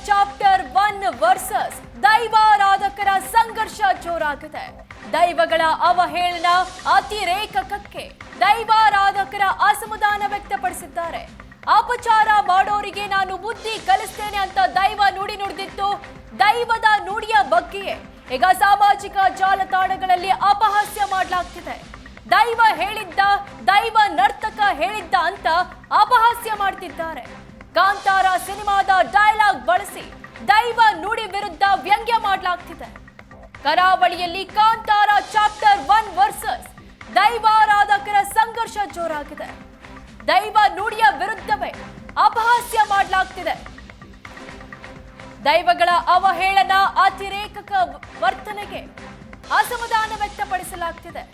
Chapter 1 versus ದೈವಾರಾಧಕರ ಸಂಘರ್ಷ ಜೋರಾಗಿದೆ. ದೈವಗಳ ಅವಹೇಳನ ಅತಿರೇಕಕ್ಕೆ ದೈವಾರಾಧಕರ ಅಸಮಾಧಾನ ವ್ಯಕ್ತಪಡಿಸಿದ್ದಾರೆ. ಅಪಚಾರ ಮಾಡೋರಿಗೆ ನಾನು ಬುದ್ಧಿ ಕಲಿಸ್ತೇನೆ ಅಂತ ದೈವ ನುಡಿ ನುಡಿದಿತ್ತು. ದೈವದ ನುಡಿಯ ಬಗ್ಗೆಯೇ ಈಗ ಸಾಮಾಜಿಕ ಜಾಲತಾಣಗಳಲ್ಲಿ ಅಪಹಾಸ್ಯ ಮಾಡಲಾಗ್ತಿದೆ. ದೈವ ಹೇಳಿದ್ದ, ದೈವ ನರ್ತಕ ಹೇಳಿದ್ದ ಅಂತ ಅಪಹಾಸ್ಯ ಮಾಡ್ತಿದ್ದಾರೆ. ಕಾಂತಾರ ಸಿನಿಮಾದ ಡೈಲಾಗ್ ಬಳಸಿ ದೈವ ನುಡಿ ವಿರುದ್ಧ ವ್ಯಂಗ್ಯ ಮಾಡಲಾಗ್ತಿದೆ. ಕರಾವಳಿಯಲ್ಲಿ ಕಾಂತಾರ ಚಾಪ್ಟರ್ 1 ವರ್ಸಸ್ ದೈವಾರಾಧಕರ ಸಂಘರ್ಷ ಜೋರಾಗಿದೆ. ದೈವ ನುಡಿಯ ವಿರುದ್ಧವೇ ಅಪಹಾಸ್ಯ ಮಾಡಲಾಗ್ತಿದೆ. ದೈವಗಳ ಅವಹೇಳನ ಅತಿರೇಕಕ ವರ್ತನೆಗೆ ಅಸಮಾಧಾನ ವ್ಯಕ್ತಪಡಿಸಲಾಗ್ತಿದೆ.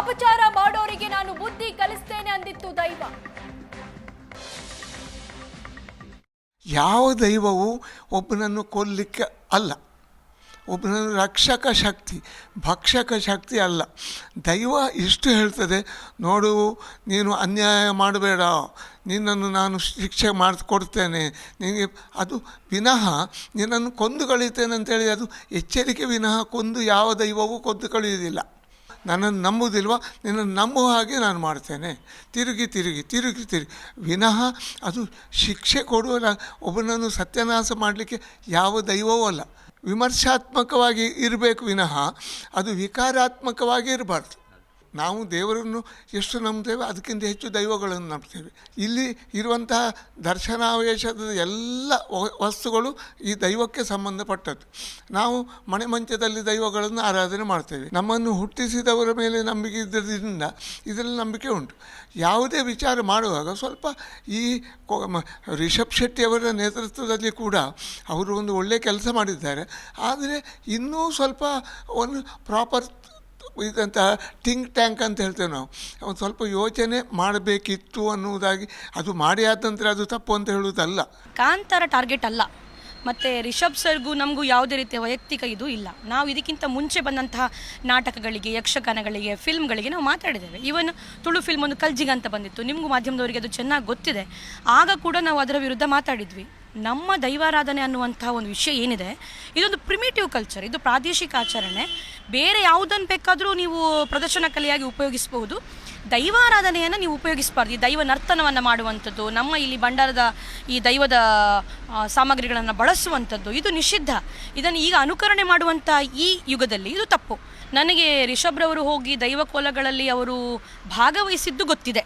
ಅಪಚಾರ ಮಾಡೋರಿಗೆ ನಾನು ಬುದ್ಧಿ ಕಲಿಸ್ತೇನೆ ಅಂದಿತ್ತು ದೈವ. ಯಾವ ದೈವವು ಒಬ್ಬನನ್ನು ಕೊಲ್ಲಿಕ್ಕೆ ಅಲ್ಲ, ಒಬ್ಬನನ್ನು ರಕ್ಷಕ ಶಕ್ತಿ, ಭಕ್ಷಕ ಶಕ್ತಿ ಅಲ್ಲ. ದೈವ ಇಷ್ಟು ಹೇಳ್ತದೆ, ನೋಡು ನೀನು ಅನ್ಯಾಯ ಮಾಡಬೇಡ, ನಿನ್ನನ್ನು ನಾನು ಶಿಕ್ಷೆ ಮಾಡಿಕೊಡ್ತೇನೆ ನಿನಗೆ. ಅದು ವಿನಃ ನಿನ್ನನ್ನು ಕೊಂದು ಕಳೀತೇನೆ ಅಂತೇಳಿ ಅದು ಎಚ್ಚರಿಕೆ ವಿನಃ ಕೊಂದು ಯಾವ ದೈವವೂ ಕೊಂದು ಕಳೆಯುವುದಿಲ್ಲ. ನನ್ನನ್ನು ನಂಬುವುದಿಲ್ವ, ನಿನ್ನನ್ನು ನಂಬುವ ಹಾಗೆ ನಾನು ಮಾಡ್ತೇನೆ, ತಿರುಗಿ ವಿನಃ ಅದು ಶಿಕ್ಷೆ ಕೊಡುವ ಒಬ್ಬನನ್ನು ಸತ್ಯನಾಶ ಮಾಡಲಿಕ್ಕೆ ಯಾವ ದೈವವೂ ಅಲ್ಲ. ವಿಮರ್ಶಾತ್ಮಕವಾಗಿ ಇರಬೇಕು ವಿನಃ ಅದು ವಿಕಾರಾತ್ಮಕವಾಗಿ ಇರಬಾರ್ದು. ನಾವು ದೇವರನ್ನು ಎಷ್ಟು ನಂಬ್ತೇವೆ ಅದಕ್ಕಿಂತ ಹೆಚ್ಚು ದೈವಗಳನ್ನು ನಂಬ್ತೇವೆ. ಇಲ್ಲಿ ಇರುವಂತಹ ದರ್ಶನಾವೇಶದ ಎಲ್ಲ ವಸ್ತುಗಳು ಈ ದೈವಕ್ಕೆ ಸಂಬಂಧಪಟ್ಟದ್ದು. ನಾವು ಮನೆ ಮಂಚದಲ್ಲಿ ದೈವಗಳನ್ನು ಆರಾಧನೆ ಮಾಡ್ತೇವೆ. ನಮ್ಮನ್ನು ಹುಟ್ಟಿಸಿದವರ ಮೇಲೆ ನಂಬಿಕೆ ಇದ್ದರಿಂದ ಇದರಲ್ಲಿ ನಂಬಿಕೆ ಉಂಟು. ಯಾವುದೇ ವಿಚಾರ ಮಾಡುವಾಗ ಸ್ವಲ್ಪ ಈ ರಿಷಬ್ ಶೆಟ್ಟಿಯವರ ನೇತೃತ್ವದಲ್ಲಿ ಕೂಡ ಅವರು ಒಂದು ಒಳ್ಳೆಯ ಕೆಲಸ ಮಾಡಿದ್ದಾರೆ. ಆದರೆ ಇನ್ನೂ ಸ್ವಲ್ಪ ಒಂದು ಪ್ರಾಪರ್ ಇದಂಥ ಥಿಂಕ್ ಟ್ಯಾಂಕ್ ಅಂತ ಹೇಳ್ತೇವೆ ನಾವು, ಒಂದು ಸ್ವಲ್ಪ ಯೋಚನೆ ಮಾಡಬೇಕಿತ್ತು ಅನ್ನುವುದಾಗಿ. ಅದು ಮಾಡಿ ಆದ ನಂತರ ಅದು ತಪ್ಪು ಅಂತ ಹೇಳುವುದಲ್ಲ. ಕಾಂತಾರ ಟಾರ್ಗೆಟ್ ಅಲ್ಲ. ಮತ್ತು ರಿಷಬ್ ಸರ್ಗೂ ನಮಗೂ ಯಾವುದೇ ರೀತಿಯ ವೈಯಕ್ತಿಕ ಇದು ಇಲ್ಲ. ನಾವು ಇದಕ್ಕಿಂತ ಮುಂಚೆ ಬಂದಂತಹ ನಾಟಕಗಳಿಗೆ, ಯಕ್ಷಗಾನಗಳಿಗೆ, ಫಿಲ್ಮ್ಗಳಿಗೆ ನಾವು ಮಾತಾಡಿದ್ದೇವೆ. ಈವನ್ ತುಳು ಫಿಲ್ಮ್ ಒಂದು ಕಲ್ಜಿಗ ಅಂತ ಬಂದಿತ್ತು, ನಿಮಗೂ ಮಾಧ್ಯಮದವರಿಗೆ ಅದು ಚೆನ್ನಾಗಿ ಗೊತ್ತಿದೆ. ಆಗ ಕೂಡ ನಾವು ಅದರ ವಿರುದ್ಧ ಮಾತಾಡಿದ್ವಿ. ನಮ್ಮ ದೈವಾರಾಧನೆ ಅನ್ನುವಂಥ ಒಂದು ವಿಷಯ ಏನಿದೆ, ಇದೊಂದು ಪ್ರಿಮಿಟಿವ್ ಕಲ್ಚರ್, ಇದು ಪ್ರಾದೇಶಿಕ ಆಚರಣೆ. ಬೇರೆ ಯಾವುದನ್ನು ಬೇಕಾದರೂ ನೀವು ಪ್ರದರ್ಶನ ಕಲೆಯಾಗಿ ಉಪಯೋಗಿಸಬಹುದು, ದೈವಾರಾಧನೆಯನ್ನು ನೀವು ಉಪಯೋಗಿಸಬಾರ್ದು. ಈ ದೈವ ನರ್ತನವನ್ನು ಮಾಡುವಂಥದ್ದು, ನಮ್ಮ ಇಲ್ಲಿ ಭಂಡಾರದ ಈ ದೈವದ ಸಾಮಗ್ರಿಗಳನ್ನು ಬಳಸುವಂಥದ್ದು ಇದು ನಿಷಿದ್ಧ. ಇದನ್ನು ಈಗ ಅನುಕರಣೆ ಮಾಡುವಂಥ ಈ ಯುಗದಲ್ಲಿ ಇದು ತಪ್ಪು. ನನಗೆ ರಿಷಬ್ರವರು ಹೋಗಿ ದೈವ ಕೋಲಗಳಲ್ಲಿ ಅವರು ಭಾಗವಹಿಸಿದ್ದು ಗೊತ್ತಿದೆ,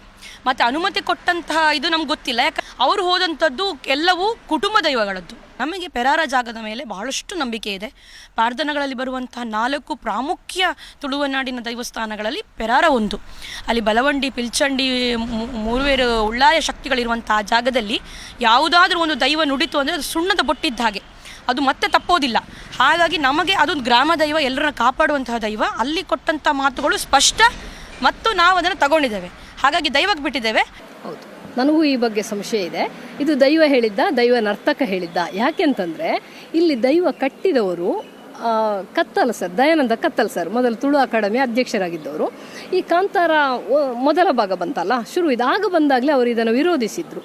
ಮತ್ತು ಅನುಮತಿ ಕೊಟ್ಟಂತಹ ಇದು ನಮ್ಗೆ ಗೊತ್ತಿಲ್ಲ. ಯಾಕೆ ಅವರು ಹೋದಂಥದ್ದು ಎಲ್ಲವೂ ಕುಟುಂಬ ದೈವಗಳದ್ದು. ನಮಗೆ ಪೆರಾರ ಜಾಗದ ಮೇಲೆ ಬಹಳಷ್ಟು ನಂಬಿಕೆ ಇದೆ. ಪ್ರಾರ್ಥನೆಗಳಲ್ಲಿ ಬರುವಂತಹ 4 ಪ್ರಾಮುಖ್ಯ ತುಳುವನಾಡಿನ ದೈವಸ್ಥಾನಗಳಲ್ಲಿ ಪೆರಾರ ಒಂದು. ಅಲ್ಲಿ ಬಲವಂಡಿ, ಪಿಲ್ಚಂಡಿ, ಮೂರುವೇರು ಉಳ್ಳಾಯ ಶಕ್ತಿಗಳಿರುವಂತಹ ಜಾಗದಲ್ಲಿ ಯಾವುದಾದ್ರೂ ಒಂದು ದೈವ ನುಡಿತು ಅಂದರೆ ಅದು ಸುಣ್ಣದ ಬೊಟ್ಟಿದ್ದ ಹಾಗೆ, ಅದು ಮತ್ತೆ ತಪ್ಪೋದಿಲ್ಲ. ಹಾಗಾಗಿ ನಮಗೆ ಅದೊಂದು ಗ್ರಾಮ ದೈವ, ಎಲ್ಲರನ್ನ ಕಾಪಾಡುವಂತಹ ದೈವ. ಅಲ್ಲಿ ಕೊಟ್ಟಂಥ ಮಾತುಗಳು ಸ್ಪಷ್ಟ ಮತ್ತು ನಾವು ಅದನ್ನು ತಗೊಂಡಿದ್ದೇವೆ. ಹಾಗಾಗಿ ದೈವಕ್ಕೆ ಬಿಟ್ಟಿದ್ದೇವೆ. ಹೌದು, ನನಗೂ ಈ ಬಗ್ಗೆ ಸಂಶಯ ಇದೆ. ಇದು ದೈವ ಹೇಳಿದ್ದ, ದೈವ ನರ್ತಕ ಹೇಳಿದ್ದ. ಯಾಕೆಂತಂದರೆ ಇಲ್ಲಿ ದೈವ ಕಟ್ಟಿದವರು ಕತ್ತಲ್ ಸರ್, ದಯಾನಂದ ಕತ್ತಲ್ ಸರ್, ಮೊದಲು ತುಳು ಅಕಾಡೆಮಿ ಅಧ್ಯಕ್ಷರಾಗಿದ್ದವರು. ಈ ಕಾಂತಾರ ಮೊದಲ ಭಾಗ ಬಂತಲ್ಲ, ಶುರು ಇದಾಗ ಬಂದಾಗಲೇ ಅವರು ಇದನ್ನು ವಿರೋಧಿಸಿದ್ರು.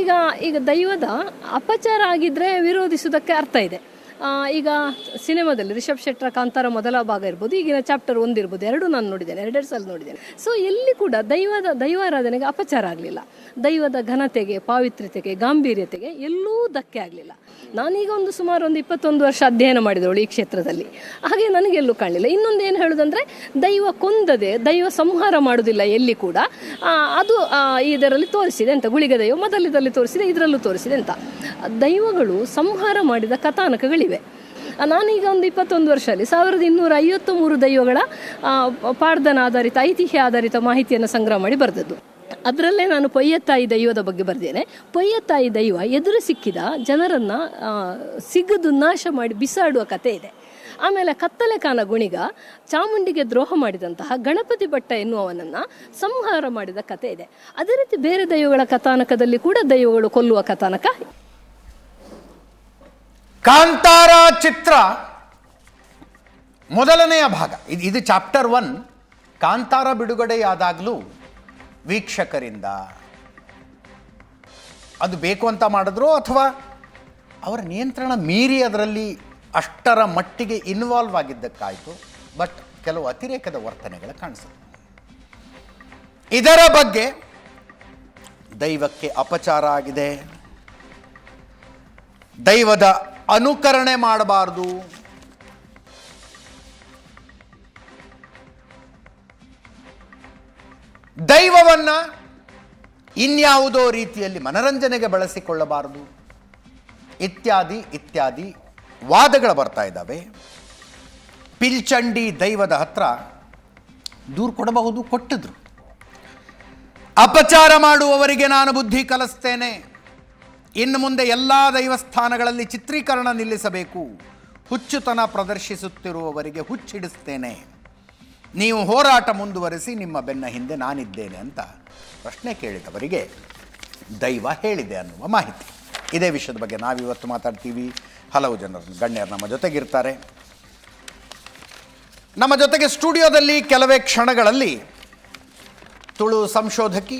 ಈಗ ದೈವದ ಅಪಚಾರ ಆಗಿದ್ದರೆ ವಿರೋಧಿಸುವುದಕ್ಕೆ ಅರ್ಥ ಇದೆ. ಈಗ ಸಿನಿಮಾದಲ್ಲಿ ರಿಷಬ್ ಶೆಟ್ಟರ ಕಾಂತಾರ ಮೊದಲ ಭಾಗ ಇರ್ಬೋದು, ಈಗಿನ ಚಾಪ್ಟರ್ 1 ಇರ್ಬೋದು, ಎರಡೂ ನಾನು ನೋಡಿದ್ದೇನೆ, 2 ಸಲ ನೋಡಿದ್ದೇನೆ. ಸೊ ಎಲ್ಲಿ ಕೂಡ ದೈವಾರಾಧನೆಗೆ ಅಪಚಾರ ಆಗಲಿಲ್ಲ. ದೈವದ ಘನತೆಗೆ, ಪಾವಿತ್ರ್ಯತೆಗೆ, ಗಾಂಭೀರ್ಯತೆಗೆ ಎಲ್ಲೂ ಧಕ್ಕೆ ಆಗಲಿಲ್ಲ. ನಾನೀಗ ಸುಮಾರು 21 ವರ್ಷ ಅಧ್ಯಯನ ಮಾಡಿದವಳು ಈ ಕ್ಷೇತ್ರದಲ್ಲಿ, ಹಾಗೆ ನನಗೆಲ್ಲೂ ಕಾಣಲಿಲ್ಲ. ಇನ್ನೊಂದು ಏನು ಹೇಳೋದಂದರೆ, ದೈವ ಕೊಂದದೆ ದೈವ ಸಂಹಾರ ಮಾಡೋದಿಲ್ಲ ಎಲ್ಲಿ ಕೂಡ. ಅದು ಇದರಲ್ಲಿ ತೋರಿಸಿದೆ ಅಂತ, ಗುಳಿಗ ದೈವ ಮೊದಲಿದಲ್ಲಿ ತೋರಿಸಿದೆ, ಇದರಲ್ಲೂ ತೋರಿಸಿದೆ ಅಂತ. ದೈವಗಳು ಸಂಹಾರ ಮಾಡಿದ ಕಥಾನಕಗಳಿವೆ. ನಾನೀಗ 21 ವರ್ಷದಲ್ಲಿ 1253 ದೈವಗಳ ಪಾಡ್ದನ ಆಧಾರಿತ, ಐತಿಹ್ಯ ಆಧಾರಿತ ಮಾಹಿತಿಯನ್ನು ಸಂಗ್ರಹ ಮಾಡಿ ಬರೆದದ್ದು. ಅದರಲ್ಲೇ ನಾನು ಪೊಯ್ಯತ್ತಾಯಿ ದೈವದ ಬಗ್ಗೆ ಬರೆದೇನೆ. ಪೊಯ್ಯತ್ತಾಯಿ ದೈವ ಎದುರು ಸಿಕ್ಕಿದ ಜನರನ್ನು ಸಿಗದು ನಾಶ ಮಾಡಿ ಬಿಸಾಡುವ ಕಥೆ ಇದೆ. ಆಮೇಲೆ ಕತ್ತಲೆಕಾನ ಗುಣಿಗ ಚಾಮುಂಡಿಗೆ ದ್ರೋಹ ಮಾಡಿದಂತಹ ಗಣಪತಿ ಭಟ್ಟ ಎನ್ನುವನನ್ನು ಸಂಹಾರ ಮಾಡಿದ ಕಥೆ ಇದೆ. ಅದೇ ರೀತಿ ಬೇರೆ ದೈವಗಳ ಕಥಾನಕದಲ್ಲಿ ಕೂಡ ದೈವಗಳು ಕೊಲ್ಲುವ ಕಥಾನಕ. ಕಾಂತಾರ ಚಿತ್ರ ಮೊದಲನೆಯ ಭಾಗ ಇದು ಚಾಪ್ಟರ್ 1. ಕಾಂತಾರ ಬಿಡುಗಡೆಯಾದಾಗಲೂ ವೀಕ್ಷಕರಿಂದ ಅದು ಬೇಕು ಅಂತ ಮಾಡಿದ್ರು ಅಥವಾ ಅವರ ನಿಯಂತ್ರಣ ಮೀರಿ ಅದರಲ್ಲಿ ಅಷ್ಟರ ಮಟ್ಟಿಗೆ ಇನ್ವಾಲ್ವ್ ಆಗಿದ್ದಕ್ಕಾಯಿತು. ಬಟ್ ಕೆಲವು ಅತಿರೇಕದ ವರ್ತನೆಗಳು ಕಾಣಿಸುತ್ತೆ. ಇದರ ಬಗ್ಗೆ ದೈವಕ್ಕೆ ಅಪಚಾರ ಆಗಿದೆ, ದೈವದ ಅನುಕರಣೆ ಮಾಡಬಾರ್ದು, ದೈವವನ್ನು ಇನ್ಯಾವುದೋ ರೀತಿಯಲ್ಲಿ ಮನರಂಜನೆಗೆ ಬಳಸಿಕೊಳ್ಳಬಾರದು ಇತ್ಯಾದಿ ಇತ್ಯಾದಿ ವಾದಗಳು ಬರ್ತಾ ಇದ್ದಾವೆ. ಪಿಲ್ಚಂಡಿ ದೈವದ ಹತ್ರ ದೂರು ಕೊಡಬಹುದು, ಕೊಟ್ಟಿದ್ರು. ಅಪಚಾರ ಮಾಡುವವರಿಗೆ ನಾನು ಬುದ್ಧಿ ಕಲಿಸ್ತೇನೆ, ಇನ್ನು ಮುಂದೆ ಎಲ್ಲ ದೈವಸ್ಥಾನಗಳಲ್ಲಿ ಚಿತ್ರೀಕರಣ ನಿಲ್ಲಿಸಬೇಕು, ಹುಚ್ಚುತನ ಪ್ರದರ್ಶಿಸುತ್ತಿರುವವರಿಗೆ ಹುಚ್ಚಿಡಿಸ್ತೇನೆ, ನೀವು ಹೋರಾಟ ಮುಂದುವರಿಸಿ, ನಿಮ್ಮ ಬೆನ್ನ ಹಿಂದೆ ನಾನಿದ್ದೇನೆ ಅಂತ ಪ್ರಶ್ನೆ ಕೇಳಿದವರಿಗೆ ದೈವ ಹೇಳಿದೆ ಅನ್ನುವ ಮಾಹಿತಿ. ಇದೇ ವಿಷಯದ ಬಗ್ಗೆ ನಾವಿವತ್ತು ಮಾತಾಡ್ತೀವಿ. ಹಲವು ಜನರು ಗಣ್ಯರು ನಮ್ಮ ಜೊತೆಗಿರ್ತಾರೆ. ನಮ್ಮ ಜೊತೆಗೆ ಸ್ಟುಡಿಯೋದಲ್ಲಿ ಕೆಲವೇ ಕ್ಷಣಗಳಲ್ಲಿ ತುಳು ಸಂಶೋಧಕಿ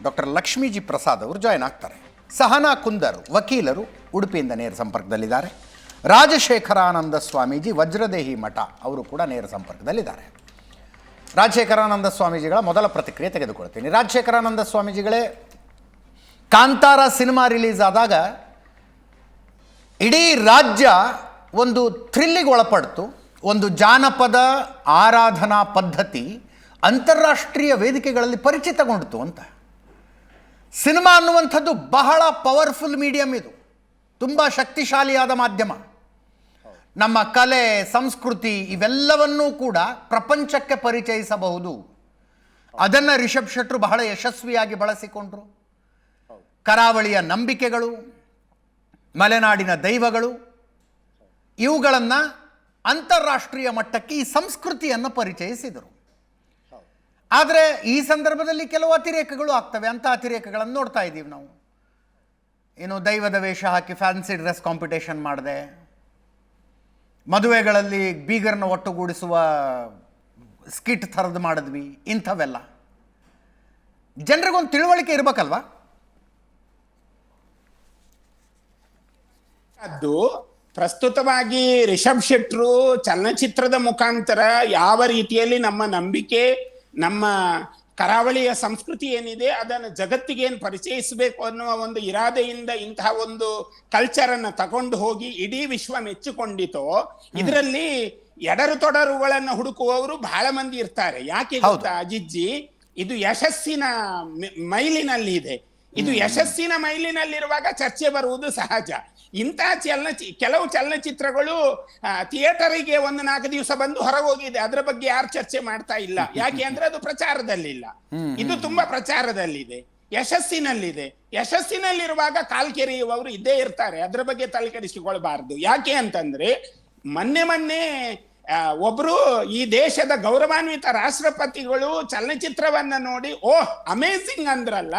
ಡಾಕ್ಟರ್ ಲಕ್ಷ್ಮೀಜಿ ಪ್ರಸಾದ್ ಅವರು ಜಾಯ್ನ್ ಆಗ್ತಾರೆ. ಸಹನಾ ಕುಂದರ್ ವಕೀಲರು ಉಡುಪಿಯಿಂದ ನೇರ ಸಂಪರ್ಕದಲ್ಲಿದ್ದಾರೆ. ರಾಜಶೇಖರಾನಂದ ಸ್ವಾಮೀಜಿ ವಜ್ರದೇಹಿ ಮಠ ಅವರು ಕೂಡ ನೇರ ಸಂಪರ್ಕದಲ್ಲಿದ್ದಾರೆ. ರಾಜಶೇಖರಾನಂದ ಸ್ವಾಮೀಜಿಗಳ ಮೊದಲ ಪ್ರತಿಕ್ರಿಯೆ ತೆಗೆದುಕೊಳ್ತೀನಿ. ರಾಜಶೇಖರಾನಂದ ಸ್ವಾಮೀಜಿಗಳೇ, ಕಾಂತಾರ ಸಿನಿಮಾ ರಿಲೀಸ್ ಆದಾಗ ಇಡೀ ರಾಜ್ಯ ಒಂದು ಥ್ರಿಲ್ಲಿಗೆ ಒಳಪಡ್ತು. ಒಂದು ಜಾನಪದ ಆರಾಧನಾ ಪದ್ಧತಿ ಅಂತಾರಾಷ್ಟ್ರೀಯ ವೇದಿಕೆಗಳಲ್ಲಿ ಪರಿಚಿತಗೊಂಡಿತು ಅಂತ. ಸಿನಿಮಾ ಅನ್ನುವಂಥದ್ದು ಬಹಳ ಪವರ್ಫುಲ್ ಮೀಡಿಯಮ್, ಇದು ತುಂಬ ಶಕ್ತಿಶಾಲಿಯಾದ ಮಾಧ್ಯಮ. ನಮ್ಮ ಕಲೆ ಸಂಸ್ಕೃತಿ ಇವೆಲ್ಲವನ್ನೂ ಕೂಡ ಪ್ರಪಂಚಕ್ಕೆ ಪರಿಚಯಿಸಬಹುದು. ಅದನ್ನು ರಿಷಬ್ ಶೆಟ್ಟರು ಬಹಳ ಯಶಸ್ವಿಯಾಗಿ ಬಳಸಿಕೊಂಡರು. ಕರಾವಳಿಯ ನಂಬಿಕೆಗಳು, ಮಲೆನಾಡಿನ ದೈವಗಳು, ಇವುಗಳನ್ನು ಅಂತಾರಾಷ್ಟ್ರೀಯ ಮಟ್ಟಕ್ಕೆ ಈ ಸಂಸ್ಕೃತಿಯನ್ನು ಪರಿಚಯಿಸಿದರು. ಆದರೆ ಈ ಸಂದರ್ಭದಲ್ಲಿ ಕೆಲವು ಅತಿರೇಕಗಳು ಆಗ್ತವೆ. ಅಂಥ ಅತಿರೇಕಗಳನ್ನು ನೋಡ್ತಾ ಇದ್ದೀವಿ ನಾವು. ಏನು, ದೈವದ ವೇಷ ಹಾಕಿ ಫ್ಯಾನ್ಸಿ ಡ್ರೆಸ್ ಕಾಂಪಿಟೇಷನ್ ಮಾಡಿದೆ, ಮದುವೆಗಳಲ್ಲಿ ಬೀಗರನ್ನ ಒಟ್ಟುಗೂಡಿಸುವ ಸ್ಕಿಟ್ ಥರದ್ದು ಮಾಡಿದ್ವಿ, ಇಂಥವೆಲ್ಲ. ಜನರಿಗೊಂದು ತಿಳುವಳಿಕೆ ಇರಬೇಕಲ್ವಾ? ಅದು ಪ್ರಸ್ತುತವಾಗಿ ರಿಷಬ್ ಶೆಟ್ರು ಚಲನಚಿತ್ರದ ಮುಖಾಂತರ ಯಾವ ರೀತಿಯಲ್ಲಿ ನಮ್ಮ ನಂಬಿಕೆ, ನಮ್ಮ ಕರಾವಳಿಯ ಸಂಸ್ಕೃತಿ ಏನಿದೆ ಅದನ್ನು ಜಗತ್ತಿಗೆ ಏನು ಪರಿಚಯಿಸಬೇಕು ಅನ್ನುವ ಒಂದು ಇರಾದೆಯಿಂದ ಇಂತಹ ಒಂದು ಕಲ್ಚರ್ ಅನ್ನ ತಗೊಂಡು ಹೋಗಿ ಇಡೀ ವಿಶ್ವ ಮೆಚ್ಚಿಕೊಂಡಿತೋ, ಇದರಲ್ಲಿ ಎಡರು ತೊಡರುಗಳನ್ನ ಹುಡುಕುವವರು ಬಹಳ ಮಂದಿ ಇರ್ತಾರೆ. ಯಾಕೆ ಗೊತ್ತಾ ಅಜಿಜ್ಜಿ, ಇದು ಯಶಸ್ಸಿನ ಮೈಲಿನಲ್ಲಿ ಇದೆ. ಇದು ಯಶಸ್ಸಿನ ಮೈಲಿನಲ್ಲಿರುವಾಗ ಚರ್ಚೆ ಬರುವುದು ಸಹಜ. ಇಂತಹ ಕೆಲವು ಚಲನಚಿತ್ರಗಳು ಥಿಯೇಟರಿಗೆ 1-4 ದಿವಸ ಬಂದು ಹೊರಗೋಗಿದೆ, ಅದರ ಬಗ್ಗೆ ಯಾರು ಚರ್ಚೆ ಮಾಡ್ತಾ ಇಲ್ಲ. ಯಾಕೆ ಅಂದ್ರೆ ಅದು ಪ್ರಚಾರದಲ್ಲಿಲ್ಲ. ಇದು ತುಂಬಾ ಪ್ರಚಾರದಲ್ಲಿದೆ, ಯಶಸ್ಸಿನಲ್ಲಿದೆ. ಯಶಸ್ಸಿನಲ್ಲಿರುವಾಗ ಕಾಲ್ಕೆರೆಯುವವರು ಇದ್ದೇ ಇರ್ತಾರೆ, ಅದರ ಬಗ್ಗೆ ತಲೆಕೆಡಿಸಿಕೊಳ್ಬಾರ್ದು. ಯಾಕೆ ಅಂತಂದ್ರೆ ಮೊನ್ನೆ ಒಬ್ರು ಈ ದೇಶದ ಗೌರವಾನ್ವಿತ ರಾಷ್ಟ್ರಪತಿಗಳು ಚಲನಚಿತ್ರವನ್ನ ನೋಡಿ ಓಹ್ ಅಮೇಸಿಂಗ್ ಅಂದ್ರಲ್ಲ.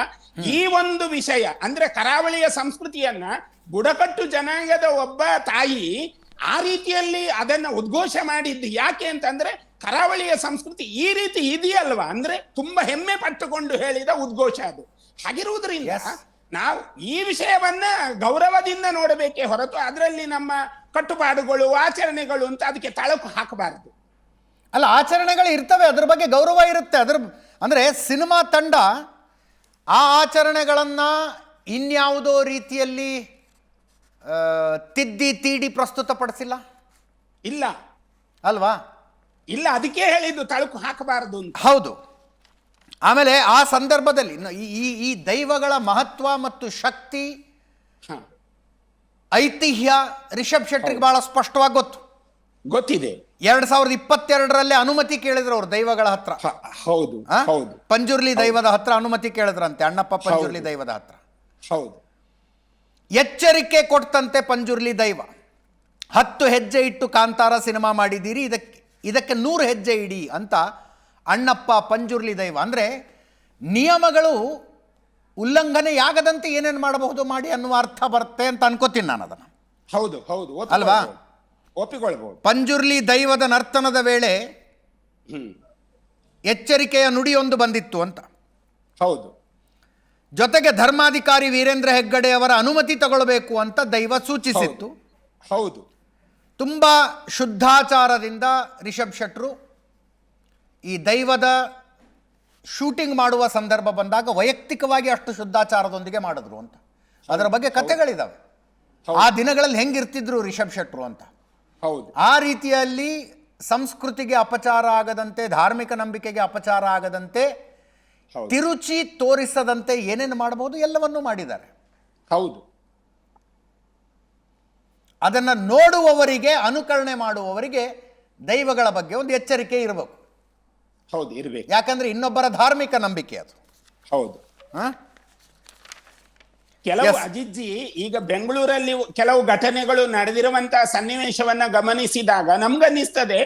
ಈ ಒಂದು ವಿಷಯ ಅಂದ್ರೆ ಕರಾವಳಿಯ ಸಂಸ್ಕೃತಿಯನ್ನ ಬುಡಕಟ್ಟು ಜನಾಂಗದ ಒಬ್ಬ ತಾಯಿ ಆ ರೀತಿಯಲ್ಲಿ ಅದನ್ನ ಉದ್ಘೋಷ ಮಾಡಿದ್ದು ಯಾಕೆ ಅಂತಂದ್ರೆ ಕರಾವಳಿಯ ಸಂಸ್ಕೃತಿ ಈ ರೀತಿ ಇದೆಯಲ್ವಾ ಅಂದ್ರೆ ತುಂಬಾ ಹೆಮ್ಮೆ ಪಟ್ಟುಕೊಂಡು ಹೇಳಿದ ಉದ್ಘೋಷ ಅದು. ಹಾಗಿರುವುದರಿಂದ ನಾವು ಈ ವಿಷಯವನ್ನ ಗೌರವದಿಂದ ನೋಡಬೇಕೇ ಹೊರತು ಅದರಲ್ಲಿ ನಮ್ಮ ಕಟ್ಟುಪಾಡುಗಳು ಆಚರಣೆಗಳು ಅಂತ ಅದಕ್ಕೆ ತಳಕು ಹಾಕಬಾರದು. ಅಲ್ಲ, ಆಚರಣೆಗಳು ಇರ್ತವೆ, ಅದ್ರ ಬಗ್ಗೆ ಗೌರವ ಇರುತ್ತೆ. ಅಂದ್ರೆ ಸಿನಿಮಾ ತಂಡ ಆ ಆಚರಣೆಗಳನ್ನು ಇನ್ಯಾವುದೋ ರೀತಿಯಲ್ಲಿ ತಿದ್ದಿ ತೀಡಿ ಪ್ರಸ್ತುತಪಡಿಸಿಲ್ಲ, ಇಲ್ಲ ಅಲ್ವಾ? ಇಲ್ಲ, ಅದಕ್ಕೆ ಹೇಳಿದ್ದು ತಳಕು ಹಾಕಬಾರದು ಅಂತ. ಹೌದು. ಆಮೇಲೆ ಆ ಸಂದರ್ಭದಲ್ಲಿ ಈ ದೈವಗಳ ಮಹತ್ವ ಮತ್ತು ಶಕ್ತಿ, ಐತಿಹ್ಯ ರಿಷಬ್ ಶೆಟ್ಟರಿಗೆ ಬಹಳ ಸ್ಪಷ್ಟವಾಗಿ ಗೊತ್ತಿದೆ. 2022ರಲ್ಲಿ ಅನುಮತಿ ಕೇಳಿದ್ರು ಅವರು ದೈವಗಳ ಹತ್ರ. ಹೌದು ಹೌದು, ಪಂಜುರ್ಲಿ ದೈವದ ಹತ್ರ ಅನುಮತಿ ಕೇಳಿದ್ರಂತೆ, ಅಣ್ಣಪ್ಪ ಪಂಜುರ್ಲಿ ದೈವದ ಹತ್ರ. ಹೌದು, ಎಚ್ಚರಿಕೆ ಕೊಡ್ತಂತೆ ಪಂಜುರ್ಲಿ ದೈವ, 10 ಹೆಜ್ಜೆ ಇಟ್ಟು ಕಾಂತಾರ ಸಿನಿಮಾ ಮಾಡಿದ್ದೀರಿ, ಇದಕ್ಕೆ 100 ಹೆಜ್ಜೆ ಇಡಿ ಅಂತ ಅಣ್ಣಪ್ಪ ಪಂಜುರ್ಲಿ ದೈವ. ಅಂದರೆ ನಿಯಮಗಳು ಉಲ್ಲಂಘನೆಯಾಗದಂತೆ ಏನೇನು ಮಾಡಬಹುದು ಮಾಡಿ ಅನ್ನುವ ಅರ್ಥ ಬರುತ್ತೆ ಅಂತ ಅನ್ಕೋತೀನಿ ನಾನು ಅದನ್ನು. ಹೌದು ಹೌದು, ಅಲ್ವಾ? ಒಪ್ಪಿಕೊಳ್ಬಹುದು. ಪಂಜುರ್ಲಿ ದೈವದ ನರ್ತನದ ವೇಳೆ ಎಚ್ಚರಿಕೆಯ ನುಡಿಯೊಂದು ಬಂದಿತ್ತು ಅಂತ. ಹೌದು. ಜೊತೆಗೆ ಧರ್ಮಾಧಿಕಾರಿ ವೀರೇಂದ್ರ ಹೆಗ್ಗಡೆ ಅವರ ಅನುಮತಿ ತಗೊಳ್ಬೇಕು ಅಂತ ದೈವ ಸೂಚಿಸಿತ್ತು. ಹೌದು. ತುಂಬ ಶುದ್ಧಾಚಾರದಿಂದ ರಿಷಬ್ ಶೆಟ್ರು ಈ ದೈವದ ಶೂಟಿಂಗ್ ಮಾಡುವ ಸಂದರ್ಭ ಬಂದಾಗ ವೈಯಕ್ತಿಕವಾಗಿ ಅಷ್ಟು ಶುದ್ಧಾಚಾರದೊಂದಿಗೆ ಮಾಡಿದ್ರು ಅಂತ. ಅದರ ಬಗ್ಗೆ ಕಥೆಗಳಿದ್ದಾವೆ. ಆ ದಿನಗಳಲ್ಲಿ ಹೆಂಗಿರ್ತಿದ್ರು ರಿಷಬ್ ಶೆಟ್ರು ಅಂತ. ಹೌದು. ಆ ರೀತಿಯಲ್ಲಿ ಸಂಸ್ಕೃತಿಗೆ ಅಪಚಾರ ಆಗದಂತೆ, ಧಾರ್ಮಿಕ ನಂಬಿಕೆಗೆ ಅಪಚಾರ ಆಗದಂತೆ, ತಿರುಚಿ ತೋರಿಸದಂತೆ ಏನೇನು ಮಾಡಬಹುದು ಎಲ್ಲವನ್ನೂ ಮಾಡಿದ್ದಾರೆ. ಹೌದು. ಅದನ್ನು ನೋಡುವವರಿಗೆ, ಅನುಕರಣೆ ಮಾಡುವವರಿಗೆ ದೈವಗಳ ಬಗ್ಗೆ ಒಂದು ಎಚ್ಚರಿಕೆ ಇರಬೇಕು. ಹೌದು, ಇರಬೇಕು. ಯಾಕಂದ್ರೆ ಇನ್ನೊಬ್ಬರ ಧಾರ್ಮಿಕ ನಂಬಿಕೆ ಅದು. ಹೌದು. ಹ? ಕೆಲವು ಅಜಿಜ್ಜಿ, ಈಗ ಬೆಂಗಳೂರಲ್ಲಿ ಕೆಲವು ಘಟನೆಗಳು ನಡೆದಿರುವಂತಹ ಸನ್ನಿವೇಶವನ್ನ ಗಮನಿಸಿದಾಗ ನಮ್ಗನ್ನಿಸ್ತದೆ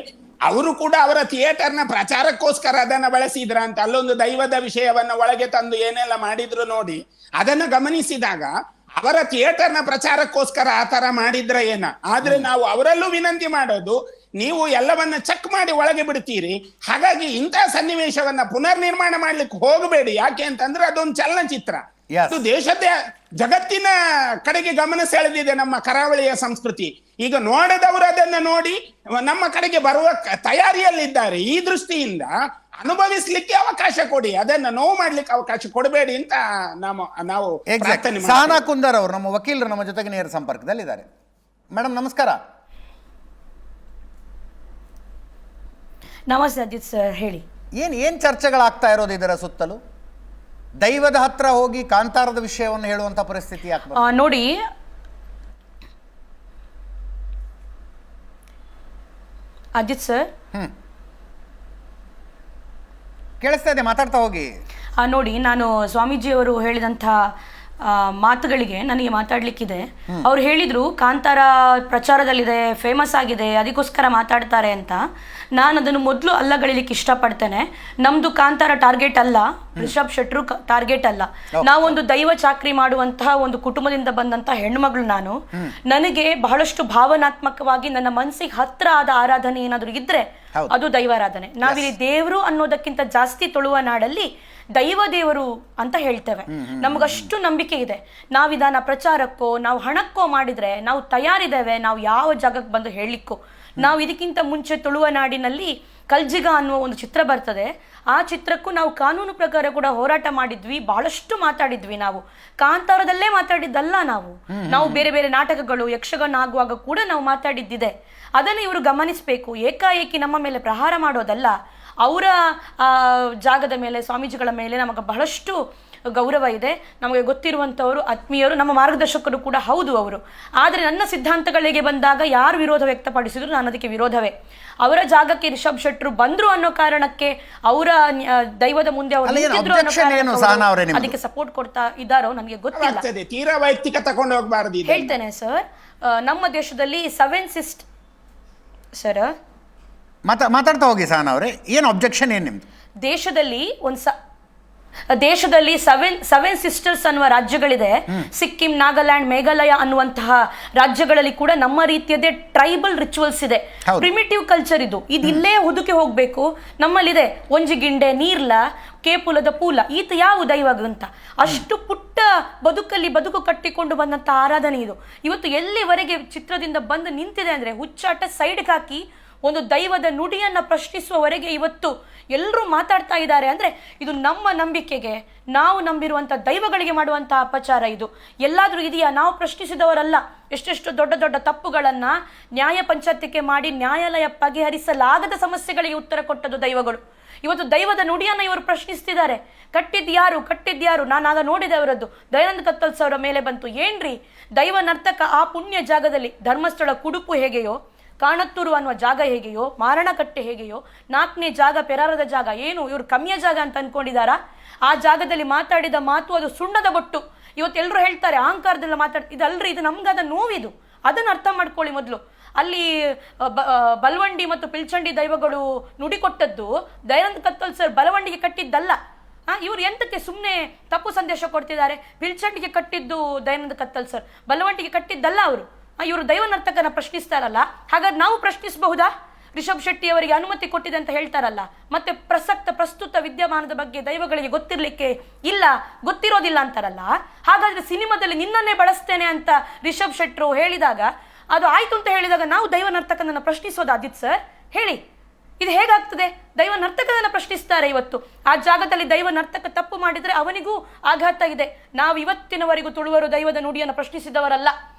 ಅವರು ಕೂಡ ಅವರ ಥಿಯೇಟರ್ನ ಪ್ರಚಾರಕ್ಕೋಸ್ಕರ ಅದನ್ನ ಬಳಸಿದ್ರ ಅಂತ. ಅಲ್ಲೊಂದು ದೈವದ ವಿಷಯವನ್ನ ಒಳಗೆ ತಂದು ಏನೆಲ್ಲ ಮಾಡಿದ್ರು ನೋಡಿ, ಅದನ್ನ ಗಮನಿಸಿದಾಗ ಅವರ ಥಿಯೇಟರ್ನ ಪ್ರಚಾರಕ್ಕೋಸ್ಕರ ಆ ತರ ಮಾಡಿದ್ರ ಏನ. ಆದ್ರೆ ನಾವು ಅವರಲ್ಲೂ ವಿನಂತಿ ಮಾಡೋದು, ನೀವು ಎಲ್ಲವನ್ನ ಚೆಕ್ ಮಾಡಿ ಒಳಗೆ ಬಿಡ್ತೀರಿ, ಹಾಗಾಗಿ ಇಂತಹ ಸನ್ನಿವೇಶವನ್ನ ಪುನರ್ ನಿರ್ಮಾಣ ಮಾಡ್ಲಿಕ್ಕೆ ಹೋಗಬೇಡಿ. ಯಾಕೆ ಅಂತಂದ್ರೆ ಅದೊಂದು ಚಲನಚಿತ್ರ. ಇದು ದೇಶದ, ಜಗತ್ತಿನ ಕಡೆಗೆ ಗಮನ ಸೆಳೆದಿದೆ ನಮ್ಮ ಕರಾವಳಿಯ ಸಂಸ್ಕೃತಿ. ಈಗ ನೋಡದವರು ಅದನ್ನ ನೋಡಿ ನಮ್ಮ ಕಡೆಗೆ ಬರುವ ತಯಾರಿಯಲ್ಲಿದ್ದಾರೆ. ಈ ದೃಷ್ಟಿಯಿಂದ ಅನುಭವಿಸ್ಲಿಕ್ಕೆ ಅವಕಾಶ ಕೊಡಿ, ಅದನ್ನ ನೋವು ಮಾಡ್ಲಿಕ್ಕೆ ಅವಕಾಶ ಕೊಡಬೇಡಿ ಅಂತ ನಾವು ಪ್ರಾರ್ಥನೆ ಮಾಡ್ತೀವಿ. ಸಹನಾ ಕುಂದರ್ ಅವರು ನಮ್ಮ ವಕೀಲರು ನಮ್ಮ ಜೊತೆಗೆ ನೇರ ಸಂಪರ್ಕದಲ್ಲಿದ್ದಾರೆ. ಮೇಡಮ್ ನಮಸ್ಕಾರ. ನಮಸ್ತೆ ಅಜಿತ್ ಸರ್, ಹೇಳಿ. ಏನು ಚರ್ಚೆಗಳಾಗ್ತಾ ಇರೋದು ಇದರ ಸುತ್ತಲೂ? ದೈವದ ಹತ್ರ ಹೋಗಿ ಕಾಂತಾರದ ವಿಷಯವನ್ನು ಹೇಳುವಂತ ಪರಿಸ್ಥಿತಿ ಯಾಕೆ? ನೋಡಿ, ಅಜಿತ್ ಸರ್ ಕೇಳಿಸ್ತಾ ಇದೆ, ಮಾತಾಡ್ತಾ ಹೋಗಿ. ನೋಡಿ, ನಾನು ಸ್ವಾಮೀಜಿಯವರು ಹೇಳಿದಂಥ ಮಾತುಗಳಿಗೆ ನನಗೆ ಮಾತಾಡ್ಲಿಕ್ಕಿದೆ. ಅವ್ರು ಹೇಳಿದ್ರು ಕಾಂತಾರ ಪ್ರಚಾರದಲ್ಲಿದೆ, ಫೇಮಸ್ ಆಗಿದೆ, ಅದಕ್ಕೋಸ್ಕರ ಮಾತಾಡ್ತಾರೆ ಅಂತ. ನಾನು ಅದನ್ನು ಮೊದಲು ಅಲ್ಲಗಳಿಲಿಕ್ಕೆ ಇಷ್ಟಪಡ್ತೇನೆ. ನಮ್ದು ಕಾಂತಾರ ಟಾರ್ಗೆಟ್ ಅಲ್ಲ, ರಿಷಬ್ ಶೆಟ್ರು ಟಾರ್ಗೆಟ್ ಅಲ್ಲ. ನಾವೊಂದು ದೈವ ಚಾಕ್ರಿ ಮಾಡುವಂತಹ ಒಂದು ಕುಟುಂಬದಿಂದ ಬಂದಂತಹ ಹೆಣ್ಮಗಳು ನಾನು. ನನಗೆ ಬಹಳಷ್ಟು ಭಾವನಾತ್ಮಕವಾಗಿ ನನ್ನ ಮನಸ್ಸಿಗೆ ಹತ್ರ ಆದ ಆರಾಧನೆ ಏನಾದ್ರು ಇದ್ರೆ ಅದು ದೈವಾರಾಧನೆ. ನಾವಿಲ್ಲಿ ದೇವರು ಅನ್ನೋದಕ್ಕಿಂತ ಜಾಸ್ತಿ ತೊಳುವ ನಾಡಲ್ಲಿ ದೈವ ದೇವರು ಅಂತ ಹೇಳ್ತೇವೆ. ನಮಗಷ್ಟು ನಂಬಿಕೆ ಇದೆ. ನಾವಿದಾನ ಪ್ರಚಾರಕ್ಕೋ ನಾವು ಹಣಕ್ಕೋ ಮಾಡಿದ್ರೆ ನಾವು ತಯಾರಿದ್ದೇವೆ, ನಾವು ಯಾವ ಜಾಗಕ್ಕೆ ಬಂದು ಹೇಳಲಿಕ್ಕೂ. ನಾವು ಇದಕ್ಕಿಂತ ಮುಂಚೆ ತುಳುವ ನಾಡಿನಲ್ಲಿ ಕಲ್ಜಿಗ ಅನ್ನುವ ಒಂದು ಚಿತ್ರ ಬರ್ತದೆ. ಆ ಚಿತ್ರಕ್ಕೂ ನಾವು ಕಾನೂನು ಪ್ರಕಾರ ಕೂಡ ಹೋರಾಟ ಮಾಡಿದ್ವಿ, ಬಹಳಷ್ಟು ಮಾತಾಡಿದ್ವಿ. ನಾವು ಕಾಂತಾರದಲ್ಲೇ ಮಾತಾಡಿದ್ದಲ್ಲ, ನಾವು ಬೇರೆ ಬೇರೆ ನಾಟಕಗಳು, ಯಕ್ಷಗಾನ ಆಗುವಾಗ ಕೂಡ ನಾವು ಮಾತಾಡಿದ್ದಿದೆ. ಅದನ್ನು ಇವರು ಗಮನಿಸಬೇಕು. ಏಕಾಏಕಿ ನಮ್ಮ ಮೇಲೆ ಪ್ರಹಾರ ಮಾಡೋದಲ್ಲ. ಅವರ ಜಾಗದ ಮೇಲೆ, ಸ್ವಾಮೀಜಿಗಳ ಮೇಲೆ ನಮಗೆ ಬಹಳಷ್ಟು ಗೌರವ ಇದೆ. ನಮಗೆ ಗೊತ್ತಿರುವಂಥವರು, ಆತ್ಮೀಯರು, ನಮ್ಮ ಮಾರ್ಗದರ್ಶಕರು ಕೂಡ ಹೌದು ಅವರು. ಆದರೆ ನನ್ನ ಸಿದ್ಧಾಂತಗಳಿಗೆ ಬಂದಾಗ ಯಾರು ವಿರೋಧ ವ್ಯಕ್ತಪಡಿಸಿದ್ರು ನಾನು ಅದಕ್ಕೆ ವಿರೋಧವೇ. ಅವರ ಜಾಗಕ್ಕೆ ರಿಷಬ್ ಶೆಟ್ರು ಬಂದ್ರು ಅನ್ನೋ ಕಾರಣಕ್ಕೆ, ಅವರ ದೈವದ ಮುಂದೆ ಅವರು ಅದಕ್ಕೆ ಸಪೋರ್ಟ್ ಕೊಡ್ತಾ ಇದ್ದಾರೋ ನನಗೆ ಗೊತ್ತಿಲ್ಲ. ತೀರಾ ವೈಯಕ್ತಿಕ ತಗೊಂಡು ಹೋಗಬಾರದು. ಹೇಳ್ತೇನೆ ಸರ್, ನಮ್ಮ ದೇಶದಲ್ಲಿ 7 ಸಿಸ್ಟರ್ ಸರ್, ಮಾತಾಡ್ತಾ ಹೋಗಿ ಸಹನಾ ಅವರೇ, ಏನು ಅಬ್ಜೆಕ್ಷನ್ ಏನು ನಿಮ್ದು? ದೇಶದಲ್ಲಿ ಸೆವೆನ್ ಸಿಸ್ಟರ್ಸ್ ಅನ್ನುವ ರಾಜ್ಯಗಳಿದೆ. ಸಿಕ್ಕಿಂ, ನಾಗಾಲ್ಯಾಂಡ್, ಮೇಘಾಲಯ ಅನ್ನುವಂತಹ ರಾಜ್ಯಗಳಲ್ಲಿ ಕೂಡ ನಮ್ಮ ರೀತಿಯದೇ ಟ್ರೈಬಲ್ ರಿಚುವಲ್ಸ್ ಇದೆ. ಪ್ರಿಮಿಟಿವ್ ಕಲ್ಚರ್ ಇದು. ಇಲ್ಲೇ ಹುದುಕೆ ಹೋಗ್ಬೇಕು. ನಮ್ಮಲ್ಲಿದೆ ಒಂಜಿಗಿಂಡೆ, ನೀರ್ಲ, ಕೇಪುಲದ ಪೂಲ, ಈತ ಯಾವ ದೈವ ಅಂತ. ಅಷ್ಟು ಪುಟ್ಟ ಬದುಕಲ್ಲಿ ಬದುಕು ಕಟ್ಟಿಕೊಂಡು ಬಂದಂತ ಆರಾಧನೆ ಇದು. ಇವತ್ತು ಎಲ್ಲಿವರೆಗೆ ಚಿತ್ರದಿಂದ ಬಂದು ನಿಂತಿದೆ ಅಂದ್ರೆ, ಹುಚ್ಚಾಟ ಸೈಡ್ಗೆ ಹಾಕಿ ಒಂದು ದೈವದ ನುಡಿಯನ್ನ ಪ್ರಶ್ನಿಸುವವರೆಗೆ ಇವತ್ತು ಎಲ್ಲರೂ ಮಾತಾಡ್ತಾ ಇದ್ದಾರೆ. ಅಂದ್ರೆ ಇದು ನಮ್ಮ ನಂಬಿಕೆಗೆ, ನಾವು ನಂಬಿರುವಂತ ದೈವಗಳಿಗೆ ಮಾಡುವಂತ ಅಪಚಾರ. ಇದು ಎಲ್ಲಾದ್ರೂ ಇದೆಯಾ? ನಾವು ಪ್ರಶ್ನಿಸಿದವರಲ್ಲ. ಎಷ್ಟೆಷ್ಟು ದೊಡ್ಡ ದೊಡ್ಡ ತಪ್ಪುಗಳನ್ನ ನ್ಯಾಯ ಪಂಚಾಯತಿಕೆ ಮಾಡಿ ನ್ಯಾಯಾಲಯ ಬಗೆಹರಿಸಲಾಗದ ಸಮಸ್ಯೆಗಳಿಗೆ ಉತ್ತರ ಕೊಟ್ಟದ್ದು ದೈವಗಳು. ಇವತ್ತು ದೈವದ ನುಡಿಯನ್ನ ಇವರು ಪ್ರಶ್ನಿಸ್ತಿದ್ದಾರೆ. ಕಟ್ಟಿದ್ಯಾರು? ನಾನು ಆಗ ನೋಡಿದೆ ಅವರದ್ದು. ದಯಾನಂದ ಕತ್ತಲ್ಸ್ ಅವರ ಮೇಲೆ ಬಂತು. ಏನ್ರಿ ದೈವ ನರ್ತಕ ಆ ಪುಣ್ಯ ಜಾಗದಲ್ಲಿ, ಧರ್ಮಸ್ಥಳ ಕುಡುಪು ಹೇಗೆಯೋ, ಕಾಣತ್ತೂರು ಅನ್ನುವ ಜಾಗ ಹೇಗೆಯೋ, ಮಾರಣಕಟ್ಟೆ ಹೇಗೆಯೋ, 4ನೇ ಜಾಗ ಪೆರಾರದ ಜಾಗ, ಏನು ಇವರು ಕಮ್ಮಿಯ ಜಾಗ ಅಂತ ಅನ್ಕೊಂಡಿದ್ದಾರಾ? ಆ ಜಾಗದಲ್ಲಿ ಮಾತಾಡಿದ ಮಾತು ಅದು ಸುಣ್ಣದ ಬೊಟ್ಟು. ಇವತ್ತೆಲ್ಲರೂ ಹೇಳ್ತಾರೆ ಅಹಂಕಾರದಲ್ಲ ಇದಲ್ರಿ, ಇದು ನಮ್ಗದ ನೋವಿದು. ಅದನ್ನು ಅರ್ಥ ಮಾಡ್ಕೊಳ್ಳಿ ಮೊದಲು. ಅಲ್ಲಿ ಬಲವಂಡಿ ಮತ್ತು ಪಿಲ್ಚಂಡಿ ದೈವಗಳು ನುಡಿಕೊಟ್ಟದ್ದು ದಯಾನಂದ ಕತ್ತಲ್ ಸರ್ ಬಲವಂಡಿಗೆ ಕಟ್ಟಿದ್ದಲ್ಲ. ಇವ್ರು ಎಂತಕ್ಕೆ ಸುಮ್ಮನೆ ತಪ್ಪು ಸಂದೇಶ ಕೊಡ್ತಿದ್ದಾರೆ? ಪಿಲ್ಚಂಡಿಗೆ ಕಟ್ಟಿದ್ದು ದಯಾನಂದ ಕತ್ತಲ್ ಸರ್, ಬಲವಂಡಿಗೆ ಕಟ್ಟಿದ್ದಲ್ಲ ಅವರು. ಇವರು ದೈವ ನರ್ತಕನ ಪ್ರಶ್ನಿಸ್ತಾರಲ್ಲ, ಹಾಗಾದ್ರೆ ನಾವು ಪ್ರಶ್ನಿಸಬಹುದಾ? ರಿಷಬ್ ಶೆಟ್ಟಿ ಅವರಿಗೆ ಅನುಮತಿ ಕೊಟ್ಟಿದೆ ಅಂತ ಹೇಳ್ತಾರಲ್ಲ, ಮತ್ತೆ ಪ್ರಸ್ತುತ ವಿದ್ಯಮಾನದ ಬಗ್ಗೆ ದೈವಗಳಿಗೆ ಗೊತ್ತಿರ್ಲಿಕ್ಕೆ ಇಲ್ಲ, ಗೊತ್ತಿರೋದಿಲ್ಲ ಅಂತಾರಲ್ಲ. ಹಾಗಾದ್ರೆ ಸಿನಿಮಾದಲ್ಲಿ ನಿನ್ನನ್ನೇ ಬಳಸ್ತೇನೆ ಅಂತ ರಿಷಬ್ ಶೆಟ್ರು ಹೇಳಿದಾಗ, ಅದು ಆಯ್ತು ಅಂತ ಹೇಳಿದಾಗ ನಾವು ದೈವ ನರ್ತಕನನ್ನ ಪ್ರಶ್ನಿಸೋದು ಅದಿತ್ ಸರ್? ಹೇಳಿ, ಇದು ಹೇಗಾಗ್ತದೆ? ದೈವ ನರ್ತಕನನ್ನ ಪ್ರಶ್ನಿಸ್ತಾರೆ ಇವತ್ತು. ಆ ಜಾಗದಲ್ಲಿ ದೈವ ನರ್ತಕ ತಪ್ಪು ಮಾಡಿದ್ರೆ ಅವನಿಗೂ ಆಘಾತ ಇದೆ. ನಾವು ಇವತ್ತಿನವರೆಗೂ ತುಳುವರು ದೈವದ ನುಡಿಯನ್ನು ಪ್ರಶ್ನಿಸಿದವರಲ್ಲ.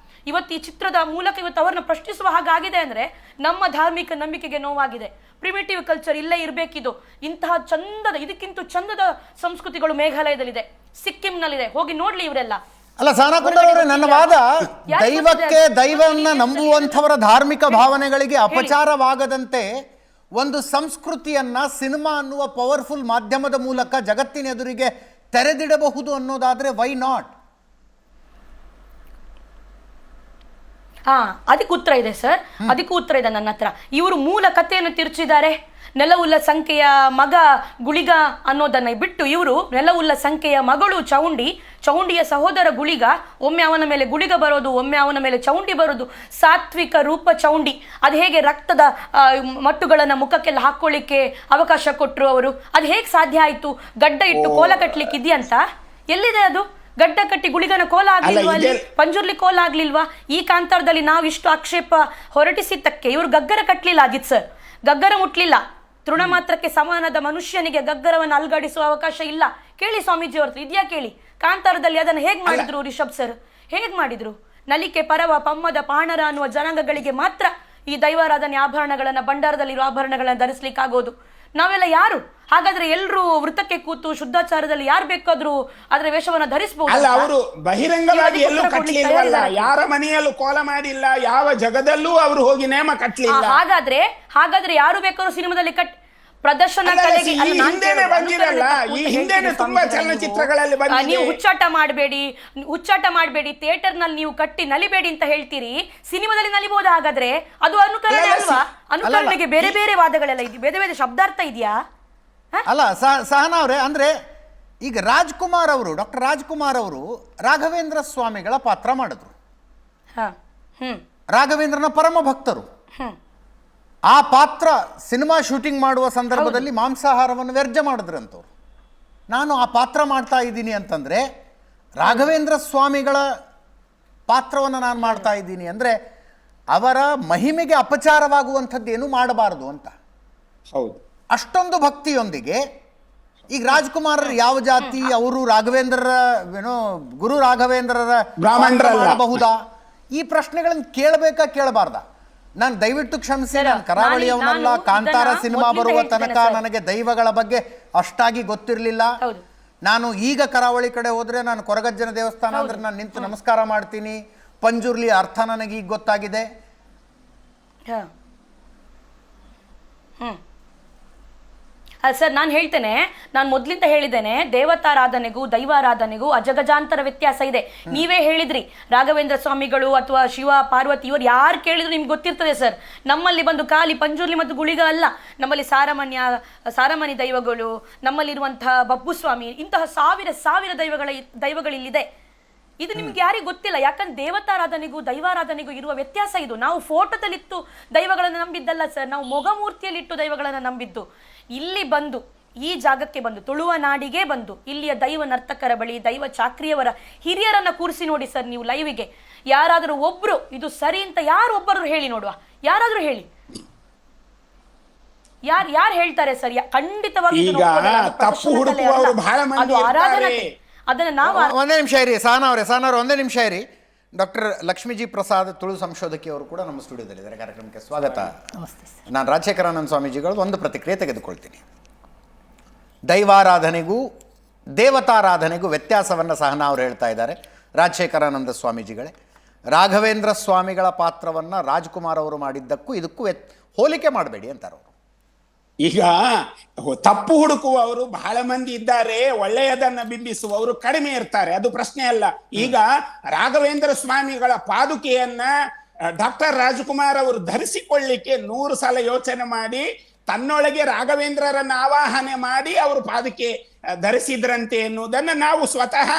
ಇವತ್ತು ಈ ಚಿತ್ರದ ಮೂಲಕ ಇವತ್ತು ಅವರನ್ನ ಪ್ರಶ್ನಿಸುವ ಹಾಗಾಗಿದೆ ಅಂದ್ರೆ ನಮ್ಮ ಧಾರ್ಮಿಕ ನಂಬಿಕೆಗೆ ನೋವಾಗಿದೆ. ಪ್ರಿಮಿಟಿವ್ ಕಲ್ಚರ್ ಇಲ್ಲೇ ಇರಬೇಕಿದು. ಇಂತಹ ಇದಕ್ಕಿಂತ ಚಂದದ ಸಂಸ್ಕೃತಿಗಳು ಮೇಘಾಲಯದಲ್ಲಿದೆ, ಸಿಕ್ಕಿಂನಲ್ಲಿದೆ, ಹೋಗಿ ನೋಡ್ಲಿ ಇವರೆಲ್ಲ. ಅಲ್ಲ ಸಹನಾ ಕುಂದರ್ ಅವರೇ, ನನ್ನ ವಾದ ದೈವಕ್ಕೆ, ದೈವವನ್ನ ನಂಬುವಂಥವರ ಧಾರ್ಮಿಕ ಭಾವನೆಗಳಿಗೆ ಅಪಚಾರವಾಗದಂತೆ ಒಂದು ಸಂಸ್ಕೃತಿಯನ್ನ ಸಿನಿಮಾ ಅನ್ನುವ ಪವರ್ಫುಲ್ ಮಾಧ್ಯಮದ ಮೂಲಕ ಜಗತ್ತಿನ ಎದುರಿಗೆ ತೆರೆದಿಡಬಹುದು ಅನ್ನೋದಾದ್ರೆ ವೈ ನಾಟ್? ಅದಕ್ಕೆ ಉತ್ತರ ಇದೆ ಸರ್, ಅದಕ್ಕೂ ಉತ್ತರ ಇದೆ ನನ್ನ ಹತ್ರ. ಇವರು ಮೂಲ ಕಥೆಯನ್ನು ತಿರುಚಿದ್ದಾರೆ. ನೆಲವುಲ್ಲ ಸಂಖ್ಯೆಯ ಮಗ ಗುಳಿಗ ಅನ್ನೋದನ್ನ ಬಿಟ್ಟು ಇವರು ನೆಲವುಲ್ಲ ಸಂಖ್ಯೆಯ ಮಗಳು ಚೌಂಡಿ, ಚೌಂಡಿಯ ಸಹೋದರ ಗುಳಿಗ, ಒಮ್ಮೆ ಅವನ ಮೇಲೆ ಗುಳಿಗ ಬರೋದು, ಒಮ್ಮೆ ಅವನ ಮೇಲೆ ಚೌಂಡಿ ಬರೋದು, ಸಾತ್ವಿಕ ರೂಪ ಚೌಂಡಿ. ಅದು ಹೇಗೆ ರಕ್ತದ ಮಟ್ಟುಗಳನ್ನು ಮುಖಕ್ಕೆಲ್ಲ ಹಾಕೊಳ್ಳಿಕ್ಕೆ ಅವಕಾಶ ಕೊಟ್ಟರು ಅವರು, ಅದು ಹೇಗೆ ಸಾಧ್ಯ ಆಯ್ತು? ಗಡ್ಡ ಇಟ್ಟು ಕೋಲ ಕಟ್ಲಿಕ್ಕೆ ಇದೆಯಂತ? ಎಲ್ಲಿದೆ ಅದು? ಗಡ್ಡ ಕಟ್ಟಿ ಗುಳಿಗನ ಕೋಲ ಆಗ್ಲಿಲ್ವಾ? ಅಲ್ಲಿ ಪಂಜುರ್ಲಿ ಕೋಲ ಆಗ್ಲಿಲ್ವಾ? ಈ ಕಾಂತಾರದಲ್ಲಿ ನಾವು ಇಷ್ಟು ಆಕ್ಷೇಪ ಹೊರಟಿಸಿದ್ದಕ್ಕೆ ಇವರು ಗಗ್ಗರ ಕಟ್ಲಿಲ್ಲ ಅಜಿತ್ ಸರ್, ಗಗ್ಗರ ಮುಟ್ಲಿಲ್ಲ. ತೃಣ ಮಾತ್ರಕ್ಕೆ ಸಮಾನದ ಮನುಷ್ಯನಿಗೆ ಗಗ್ಗರವನ್ನು ಅಲ್ಗಾಡಿಸುವ ಅವಕಾಶ ಇಲ್ಲ. ಕೇಳಿ ಸ್ವಾಮೀಜಿ ಅವ್ರ ಇದೆಯಾ ಕೇಳಿ. ಕಾಂತಾರದಲ್ಲಿ ಅದನ್ನು ಹೇಗ್ ಮಾಡಿದ್ರು ರಿಷಬ್ ಸರ್? ಹೇಗ್ ಮಾಡಿದ್ರು? ನಲಿಕೆ, ಪರವ, ಪಮ್ಮದ, ಪಾಣರ ಅನ್ನುವ ಜನಾಂಗಗಳಿಗೆ ಮಾತ್ರ ಈ ದೈವಾರಾಧನೆ ಆಭರಣಗಳನ್ನ, ಭಂಡಾರದಲ್ಲಿರುವ ಆಭರಣಗಳನ್ನ ಧರಿಸ್ಲಿಕ್ಕಾಗೋದು. ನಾವೆಲ್ಲ ಯಾರು? ಹಾಗಾದ್ರೆ ಎಲ್ಲರೂ ವೃತ್ತಕ್ಕೆ ಕೂತು ಶುದ್ಧಾಚಾರದಲ್ಲಿ ಯಾರು ಬೇಕಾದ್ರೂ ಅದರ ವೇಷವನ್ನ ಧರಿಸಬಹುದು. ಅಲ್ಲ, ಅವರು ಬಹಿರಂಗವಾಗಿ ಎಲ್ಲೂ ಕಟ್ಲಿಲ್ವಲ್ಲ, ಯಾರ ಮನೆಯಲ್ಲೂ ಕೋಲ ಮಾಡಿಲ್ಲ, ಯಾವ ಜಗದಲ್ಲೂ ಅವರು ಹೋಗಿ ನೇಮ ಕಟ್ಲಿಲ್ಲ. ಹಾಗಾದ್ರೆ ಯಾರು ಬೇಕಾದ್ರೂ ಸಿನಿಮಾದಲ್ಲಿ ಪ್ರದರ್ಶನ ಕಲೆಗೆ ಬಂದಿರಲ್ಲ. ಈ ಹಿಂದೆನೆ ತುಂಬಾ ಚಲನಚಿತ್ರಗಳಲ್ಲಿ ನೀವು ಹುಚ್ಚಾಟ ಮಾಡಬೇಡಿ, ಥಿಯೇಟರ್ ನಲ್ಲಿ ನೀವು ಕಟ್ಟಿ ನಲಿಬೇಡಿ ಅಂತ ಹೇಳ್ತೀರಿ. ಸಿನಿಮಾದಲ್ಲಿ ನಲಿಬಹುದು. ಹಾಗಾದ್ರೆ ಅದು ಅನುಕರಣೆ ಅಲ್ವಾ? ಅನುಕರಣೆಗೆ ಬೇರೆ ಬೇರೆ ವಾದಗಳೆಲ್ಲ ಇದೆ, ಬೇರೆ ಬೇರೆ ಶಬ್ದಾರ್ಥ ಇದೆಯಾ? ಅಲ್ಲ ಸಹನಾ ಅವರೇ, ಅಂದ್ರೆ ಈಗ ಡಾಕ್ಟರ್ ರಾಜ್ಕುಮಾರ್ ಅವರು ರಾಘವೇಂದ್ರ ಸ್ವಾಮಿಗಳ ಪಾತ್ರ ಮಾಡಿದ್ರು. ರಾಘವೇಂದ್ರನ ಪರಮ ಭಕ್ತರು. ಆ ಪಾತ್ರ ಸಿನಿಮಾ ಶೂಟಿಂಗ್ ಮಾಡುವ ಸಂದರ್ಭದಲ್ಲಿ ಮಾಂಸಾಹಾರವನ್ನು ವ್ಯರ್ಜ ಮಾಡಿದ್ರಂತವ್ರು. ನಾನು ಆ ಪಾತ್ರ ಮಾಡ್ತಾ ಇದ್ದೀನಿ ಅಂತಂದ್ರೆ ರಾಘವೇಂದ್ರ ಸ್ವಾಮಿಗಳ ಪಾತ್ರವನ್ನು ನಾನು ಮಾಡ್ತಾ ಇದ್ದೀನಿ ಅಂದರೆ ಅವರ ಮಹಿಮೆಗೆ ಅಪಚಾರವಾಗುವಂಥದ್ದು ಏನು ಮಾಡಬಾರದು ಅಂತ. ಹೌದು. ಅಷ್ಟೊಂದು ಭಕ್ತಿಯೊಂದಿಗೆ ಈಗ ರಾಜ್ಕುಮಾರರು ಯಾವ ಜಾತಿ, ಅವರು ರಾಘವೇಂದ್ರರ ಗುರು ರಾಘವೇಂದ್ರರ ಮಾಡಬಹುದಾ? ಈ ಪ್ರಶ್ನೆಗಳನ್ನು ಕೇಳಬಾರ್ದ? ನಾನು ದಯವಿಟ್ಟು ಕ್ಷಮಿಸಿ, ನಾನು ಕರಾವಳಿಯವನಲ್ಲ. ಕಾಂತಾರ ಸಿನಿಮಾ ಬರುವ ತನಕ ನನಗೆ ದೈವಗಳ ಬಗ್ಗೆ ಅಷ್ಟಾಗಿ ಗೊತ್ತಿರಲಿಲ್ಲ. ನಾನು ಈಗ ಕರಾವಳಿ ಕಡೆ ಹೋದ್ರೆ ನಾನು ಕೊರಗಜ್ಜನ ದೇವಸ್ಥಾನ ಅಂದ್ರೆ ನಾನು ನಿಂತು ನಮಸ್ಕಾರ ಮಾಡ್ತೀನಿ. ಪಂಜುರ್ಲಿ ಅರ್ಥ ನನಗೆ ಈಗ ಗೊತ್ತಾಗಿದೆ. ಸರ್, ನಾನು ಹೇಳ್ತೇನೆ, ನಾನು ಮೊದಲಿಂದ ಹೇಳಿದ್ದೇನೆ, ದೇವತಾರಾಧನೆಗೂ ದೈವಾರಾಧನೆಗೂ ಅಜಗಜಾಂತರ ವ್ಯತ್ಯಾಸ ಇದೆ. ನೀವೇ ಹೇಳಿದ್ರಿ, ರಾಘವೇಂದ್ರ ಸ್ವಾಮಿಗಳು ಅಥವಾ ಶಿವ ಪಾರ್ವತಿ ಇವರು ಯಾರು ಕೇಳಿದ್ರು ನಿಮ್ಗೆ ಗೊತ್ತಿರ್ತದೆ ಸರ್. ನಮ್ಮಲ್ಲಿ ಬಂದು ಖಾಲಿ ಪಂಜುರ್ಲಿ ಮತ್ತು ಗುಳಿಗ ಅಲ್ಲ, ನಮ್ಮಲ್ಲಿ ಸಾರಮಣಿ ದೈವಗಳು, ನಮ್ಮಲ್ಲಿರುವಂತಹ ಬಬ್ಬು ಸ್ವಾಮಿ, ಇಂತಹ ಸಾವಿರ ದೈವಗಳಿಲ್ಲಿದೆ. ಇದು ನಿಮ್ಗೆ ಯಾರಿಗೂ ಗೊತ್ತಿಲ್ಲ. ಯಾಕಂದ್ರೆ ದೇವತಾರಾಧನೆಗೂ ದೈವಾರಾಧನೆಗೂ ಇರುವ ವ್ಯತ್ಯಾಸ ಇದು. ನಾವು ಫೋಟೋದಲ್ಲಿತ್ತು ದೈವಗಳನ್ನು ನಂಬಿದ್ದಲ್ಲ ಸರ್, ನಾವು ಮೊಗಮೂರ್ತಿಯಲ್ಲಿಟ್ಟು ದೈವಗಳನ್ನು ನಂಬಿದ್ದು. ಇಲ್ಲಿ ಬಂದು, ಈ ಜಾಗಕ್ಕೆ ಬಂದು, ತುಳುವ ನಾಡಿಗೆ ಬಂದು, ಇಲ್ಲಿಯ ದೈವ ನರ್ತಕರ ಬಳಿ, ದೈವ ಚಾಕ್ರಿಯವರ ಹಿರಿಯರನ್ನ ಕೂರಿಸಿ ನೋಡಿ ಸರ್ ನೀವು ಲೈವಿಗೆ. ಯಾರಾದರೂ ಒಬ್ರು ಇದು ಸರಿ ಅಂತ ಒಬ್ಬರು ಹೇಳಿ ನೋಡುವ, ಯಾರಾದ್ರೂ ಹೇಳಿ. ಯಾರು ಹೇಳ್ತಾರೆ ಸರ್? ಖಂಡಿತವಾಗಿ ಅದನ್ನ ನಾವು ಒಂದೇ ನಿಮಿಷ ಇರಿ ಸಹನಾ ಅವರೇ, ಒಂದೇ ನಿಮಿಷ ಇರಿ. ಡಾಕ್ಟರ್ ಲಕ್ಷ್ಮೀಜಿ ಪ್ರಸಾದ್, ತುಳು ಸಂಶೋಧಕಿ ಅವರು ಕೂಡ ನಮ್ಮ ಸ್ಟುಡಿಯೋದಲ್ಲಿದ್ದಾರೆ. ಕಾರ್ಯಕ್ರಮಕ್ಕೆ ಸ್ವಾಗತ. ನಾನು ರಾಜಶೇಖರಾನಂದ ಸ್ವಾಮೀಜಿಗಳು ಒಂದು ಪ್ರತಿಕ್ರಿಯೆ ತೆಗೆದುಕೊಳ್ತೀನಿ. ದೈವಾರಾಧನೆಗೂ ದೇವತಾರಾಧನೆಗೂ ವ್ಯತ್ಯಾಸವನ್ನು ಸಹನಾ ಅವರು ಹೇಳ್ತಾ ಇದ್ದಾರೆ. ರಾಜಶೇಖರಾನಂದ ಸ್ವಾಮೀಜಿಗಳೇ, ರಾಘವೇಂದ್ರ ಸ್ವಾಮಿಗಳ ಪಾತ್ರವನ್ನು ರಾಜ್ಕುಮಾರ್ ಅವರು ಮಾಡಿದ್ದಕ್ಕೂ ಇದಕ್ಕೂ ಹೋಲಿಕೆ ಮಾಡಬೇಡಿ ಅಂತಾರೆ ಅವರು. ಈಗ ತಪ್ಪು ಹುಡುಕುವವರು ಬಹಳ ಮಂದಿ ಇದ್ದಾರೆ, ಒಳ್ಳೆಯದನ್ನ ಬಿಂಬಿಸುವವರು ಕಡಿಮೆ ಇರ್ತಾರೆ, ಅದು ಪ್ರಶ್ನೆ ಅಲ್ಲ. ಈಗ ರಾಘವೇಂದ್ರ ಸ್ವಾಮಿಗಳ ಪಾದುಕೆಯನ್ನ ಡಾಕ್ಟರ್ ರಾಜ್ಕುಮಾರ್ ಅವರು ಧರಿಸಿಕೊಳ್ಳಿಕ್ಕೆ 100 ಸಲ ಯೋಚನೆ ಮಾಡಿ ತನ್ನೊಳಗೆ ರಾಘವೇಂದ್ರರನ್ನ ಆವಾಹನೆ ಮಾಡಿ ಅವರು ಪಾದುಕೆ ಧರಿಸಿದ್ರಂತೆ ಎನ್ನುವುದನ್ನ ನಾವು ಸ್ವತಃ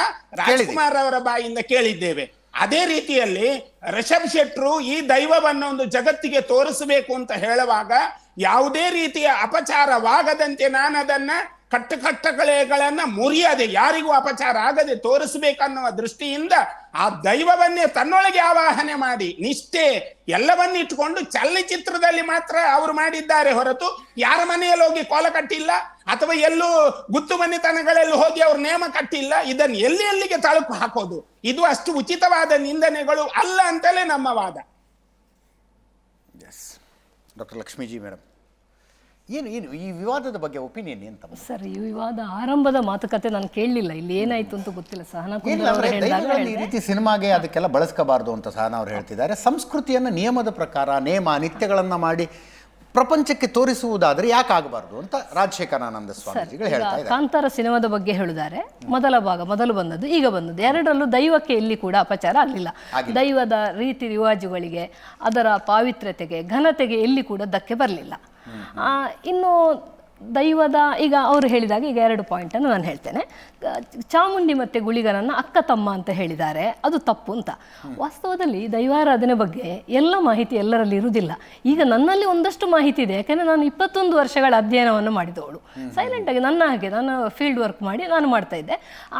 ರಾಜ್ಕುಮಾರ್ ಅವರ ಬಾಯಿಂದ ಕೇಳಿದ್ದೇವೆ. ಅದೇ ರೀತಿಯಲ್ಲಿ ರಿಷಬ್ ಶೆಟ್ರು ಈ ದೈವವನ್ನು ಒಂದು ಜಗತ್ತಿಗೆ ತೋರಿಸಬೇಕು ಅಂತ ಹೇಳುವಾಗ ಯಾವುದೇ ರೀತಿಯ ಅಪಚಾರವಾಗದಂತೆ ನಾನು ಅದನ್ನ ಕಟ್ಟುಕಟ್ಟಳೆಗಳನ್ನ ಮುರಿಯದೆ, ಯಾರಿಗೂ ಅಪಚಾರ ಆಗದೆ ತೋರಿಸಬೇಕನ್ನುವ ದೃಷ್ಟಿಯಿಂದ ಆ ದೈವವನ್ನೇ ತನ್ನೊಳಗೆ ಆವಾಹನೆ ಮಾಡಿ ನಿಷ್ಠೆ ಎಲ್ಲವನ್ನಿಟ್ಟುಕೊಂಡು ಚಲನಚಿತ್ರದಲ್ಲಿ ಮಾತ್ರ ಅವರು ಮಾಡಿದ್ದಾರೆ ಹೊರತು ಯಾರ ಮನೆಯಲ್ಲಿ ಹೋಗಿ ಕೋಲ ಕಟ್ಟಿಲ್ಲ ಅಥವಾ ಎಲ್ಲೂ ಗುತ್ತು ಮನೆತನಗಳಲ್ಲಿ ಹೋಗಿ ಅವ್ರ ನೇಮ ಕಟ್ಟಿಲ್ಲ. ಇದನ್ನು ಎಲ್ಲಿಗೆ ತಳುಕು ಹಾಕೋದು ಇದು ಅಷ್ಟು ಉಚಿತವಾದ ನಿಂದನೆಗಳು ಅಲ್ಲ ಅಂತಲೇ ನಮ್ಮ ವಾದ. ಎಸ್ ಡಾಕ್ಟರ್ ಲಕ್ಷ್ಮೀಜಿ ಮೇಡಮ್, ಏನು ಈ ವಿವಾದದ ಬಗ್ಗೆ ಒಪಿನಿಯನ್ ಏನು ತಮ್ಮ? ಸರ್, ಈ ವಿವಾದ ಆರಂಭದ ಮಾತುಕತೆ ನಾನು ಕೇಳಲಿಲ್ಲ. ಇಲ್ಲಿ ಏನಾಯ್ತು ಅಂತ ಗೊತ್ತಿಲ್ಲ. ಸಹನಾ ಕುಂದರ್ ಅವರು ಹೇಳಿದಾಗ ಈ ರೀತಿ ಸಿನಿಮಾಗೆ ಅದಕ್ಕೆಲ್ಲ ಬಳಸ್ಕೋಬಾರ್ದು ಅಂತ ಸಹನಾ ಅವರು ಹೇಳ್ತಿದ್ದಾರೆ. ಸಂಸ್ಕೃತಿಯನ್ನು ನಿಯಮದ ಪ್ರಕಾರ ನೇಮ ನಿತ್ಯಗಳನ್ನು ಮಾಡಿ ಪ್ರಪಂಚಕ್ಕೆ ತೋರಿಸುವುದಾದ್ರೆ ಯಾಕೆ ಆಗಬಾರ್ದು ಅಂತ ರಾಜಶೇಖರಾನಂದ ಸ್ವಾಮೀಜಿಗಳು ಹೇಳ್ತಾ ಇದ್ದಾರೆ. ಕಾಂತಾರ ಸಿನಿಮಾದ ಬಗ್ಗೆ ಹೇಳಿದ್ದಾರೆ. ಮೊದಲು ಬಂದದ್ದು, ಈಗ ಬಂದದ್ದು, ಎರಡರಲ್ಲೂ ದೈವಕ್ಕೆ ಎಲ್ಲಿ ಕೂಡ ಅಪಚಾರ ಆಗಲಿಲ್ಲ. ದೈವದ ರೀತಿ ರಿವಾಜುಗಳಿಗೆ, ಅದರ ಪಾವಿತ್ರ್ಯತೆಗೆ, ಘನತೆಗೆ ಎಲ್ಲಿ ಕೂಡ ಧಕ್ಕೆ ಬರಲಿಲ್ಲ. ಇನ್ನು ದೈವದ ಈಗ ಅವರು ಹೇಳಿದಾಗ ಈಗ 2 ಪಾಯಿಂಟನ್ನು ನಾನು ಹೇಳ್ತೇನೆ. ಚಾಮುಂಡಿ ಮತ್ತು ಗುಳಿಗನನ್ನು ಅಕ್ಕ ತಮ್ಮ ಅಂತ ಹೇಳಿದ್ದಾರೆ, ಅದು ತಪ್ಪು ಅಂತ. ವಾಸ್ತವದಲ್ಲಿ ದೈವಾರಾಧನೆ ಬಗ್ಗೆ ಎಲ್ಲ ಮಾಹಿತಿ ಎಲ್ಲರಲ್ಲಿ ಇರುವುದಿಲ್ಲ. ಈಗ ನನ್ನಲ್ಲಿ ಒಂದಷ್ಟು ಮಾಹಿತಿ ಇದೆ, ಯಾಕೆಂದರೆ ನಾನು 21 ವರ್ಷಗಳ ಅಧ್ಯಯನವನ್ನು ಮಾಡಿದವಳು. ಸೈಲೆಂಟಾಗಿ ನನ್ನ ಹಾಗೆ ನಾನು ಫೀಲ್ಡ್ ವರ್ಕ್ ಮಾಡಿ ನಾನು ಮಾಡ್ತಾ ಇದ್ದೆ.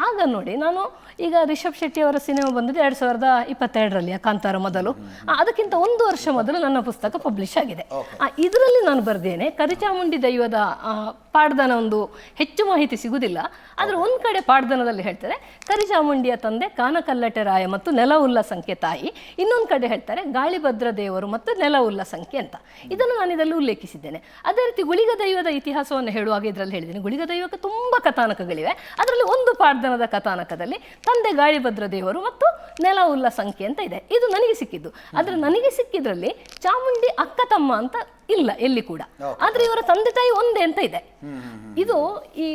ಆಗ ನೋಡಿ, ನಾನು ಈಗ ರಿಷಬ್ ಶೆಟ್ಟಿ ಅವರ ಸಿನಿಮಾ ಬಂದಿದ್ದು 2022ರಲ್ಲಿ, ಕಾಂತಾರ ಮೊದಲು. ಅದಕ್ಕಿಂತ 1 ವರ್ಷ ಮೊದಲು ನನ್ನ ಪುಸ್ತಕ ಪಬ್ಲಿಷ್ ಆಗಿದೆ. ಇದರಲ್ಲಿ ನಾನು ಬರೆದೇನೆ, ಕರಿಚಾಮುಂಡಿ ದೈವದ ಪಾಡ್ದನ ಒಂದು ಹೆಚ್ಚು ಮಾಹಿತಿ ಸಿಗುವುದಿಲ್ಲ. ಆದರೆ ಒಂದು ಕಡೆ ಪಾಡ್ದನದಲ್ಲಿ ಹೇಳ್ತಾರೆ ಕರಿಚಾಮುಂಡಿಯ ತಂದೆ ಕಾನಕಲ್ಲಟೆ ರಾಯ ಮತ್ತು ನೆಲ ಉಲ್ಲಸಂಖ್ಯೆ ತಾಯಿ, ಇನ್ನೊಂದು ಕಡೆ ಹೇಳ್ತಾರೆ ಗಾಳಿಭದ್ರ ದೇವರು ಮತ್ತು ನೆಲ ಉಲ್ಲಸಂಖ್ಯೆ ಅಂತ. ಇದನ್ನು ನಾನು ಇದರಲ್ಲಿ ಉಲ್ಲೇಖಿಸಿದ್ದೇನೆ. ಅದೇ ರೀತಿ ಗುಳಿಗ ದೈವದ ಇತಿಹಾಸವನ್ನು ಹೇಳುವಾಗ ಇದರಲ್ಲಿ ಹೇಳಿದ್ದೇನೆ, ಗುಳಿಗ ದೈವಕ್ಕೆ ತುಂಬ ಕಥಾನಕಗಳಿವೆ. ಅದರಲ್ಲಿ ಒಂದು ಪಾಡ್ದನದ ಕಥಾನಕದಲ್ಲಿ ತಂದೆ ಗಾಳಿಭದ್ರ ದೇವರು ಮತ್ತು ನೆಲ ಉಲ್ಲಸಂಖ್ಯೆ ಅಂತ ಇದೆ. ಇದು ನನಗೆ ಸಿಕ್ಕಿದ್ದು. ಆದರೆ ನನಗೆ ಸಿಕ್ಕಿದ್ರಲ್ಲಿ ಚಾಮುಂಡಿ ಅಕ್ಕ ತಮ್ಮ ಅಂತ ಇಲ್ಲ ಎಲ್ಲಿ ಕೂಡ. ಆದ್ರೆ ಇವರ ತಂದೆ ತಾಯಿ ಒಂದೇ ಅಂತ ಇದೆ. ಇದು ಈ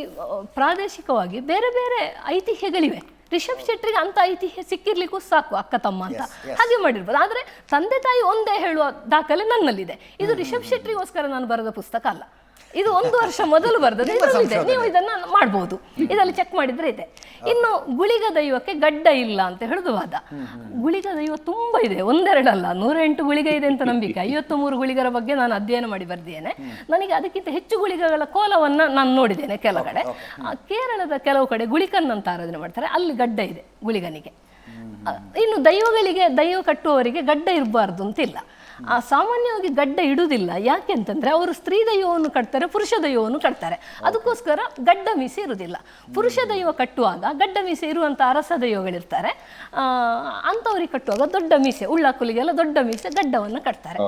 ಪ್ರಾದೇಶಿಕವಾಗಿ ಬೇರೆ ಬೇರೆ ಐತಿಹ್ಯಗಳಿವೆ. ರಿಷಬ್ ಶೆಟ್ಟಿಗೆ ಅಂತ ಐತಿಹ್ಯ ಸಿಕ್ಕಿರ್ಲಿಕ್ಕೂ ಸಾಕು, ಅಕ್ಕ ತಮ್ಮ ಅಂತ ಹಾಗೆ ಮಾಡಿರ್ಬೋದು. ಆದ್ರೆ ತಂದೆ ತಾಯಿ ಒಂದೇ ಹೇಳುವ ದಾಖಲೆ ನನ್ನಲ್ಲಿದೆ. ಇದು ರಿಷಬ್ ಶೆಟ್ಟಿಗೋಸ್ಕರ ನಾನು ಬರೆದ ಪುಸ್ತಕ ಅಲ್ಲ. ಇದು 1 ವರ್ಷ ಮೊದಲು ಬರೆದದ್ದು. ನೀವು ಇದನ್ನ ಮಾಡ್ಬೋದು, ಇದರಲ್ಲಿ ಚೆಕ್ ಮಾಡಿದ್ರೆ ಇದೆ. ಇನ್ನು ಗುಳಿಗ ದೈವಕ್ಕೆ ಗಡ್ಡ ಇಲ್ಲ ಅಂತ ಹೇಳುದು ವಾದ. ಗುಳಿಗ ದೈವ ತುಂಬಾ ಇದೆ, 1-2 ಅಲ್ಲ, 108 ಗುಳಿಗ ಇದೆ ಅಂತ ನಂಬಿಕೆ. 53 ಗುಳಿಗರ ಬಗ್ಗೆ ನಾನು ಅಧ್ಯಯನ ಮಾಡಿ ಬರ್ದೇನೆ. ನನಗೆ ಅದಕ್ಕಿಂತ ಹೆಚ್ಚು ಗುಳಿಗಗಳ ಕೋಲವನ್ನ ನಾನು ನೋಡಿದ್ದೇನೆ ಕೆಳಗಡೆ. ಕೇರಳದ ಕೆಲವು ಕಡೆ ಗುಳಿಕನ್ ಅಂತ ಆರಾಧನೆ ಮಾಡ್ತಾರೆ, ಅಲ್ಲಿ ಗಡ್ಡ ಇದೆ ಗುಳಿಗನಿಗೆ. ಇನ್ನು ದೈವಗಳಿಗೆ, ದೈವ ಕಟ್ಟುವವರಿಗೆ ಗಡ್ಡ ಇರಬಾರ್ದು ಅಂತಿಲ್ಲ. ಸಾಮಾನ್ಯವಾಗಿ ಗಡ್ಡ ಇಡುವುದಿಲ್ಲ. ಯಾಕೆ ಅಂತಂದ್ರೆ ಅವರು ಸ್ತ್ರೀ ದೈವವನ್ನು ಕಟ್ತಾರೆ, ಪುರುಷ ದೈವವನ್ನು ಕಟ್ತಾರೆ. ಅದಕ್ಕೋಸ್ಕರ ಗಡ್ಡ ಮೀಸೆ ಇರುವುದಿಲ್ಲ. ಪುರುಷ ದೈವ ಕಟ್ಟುವಾಗ ಗಡ್ಡ ಮೀಸೆ ಇರುವಂಥ ಅರಸ ದೈವಗಳಿರ್ತಾರೆ, ಅಂಥವ್ರಿಗೆ ಕಟ್ಟುವಾಗ ದೊಡ್ಡ ಮೀಸೆ, ಉಳ್ಳಾಕುಲಿಗೆಲ್ಲ ದೊಡ್ಡ ಮೀಸೆ ಗಡ್ಡವನ್ನು ಕಟ್ತಾರೆ.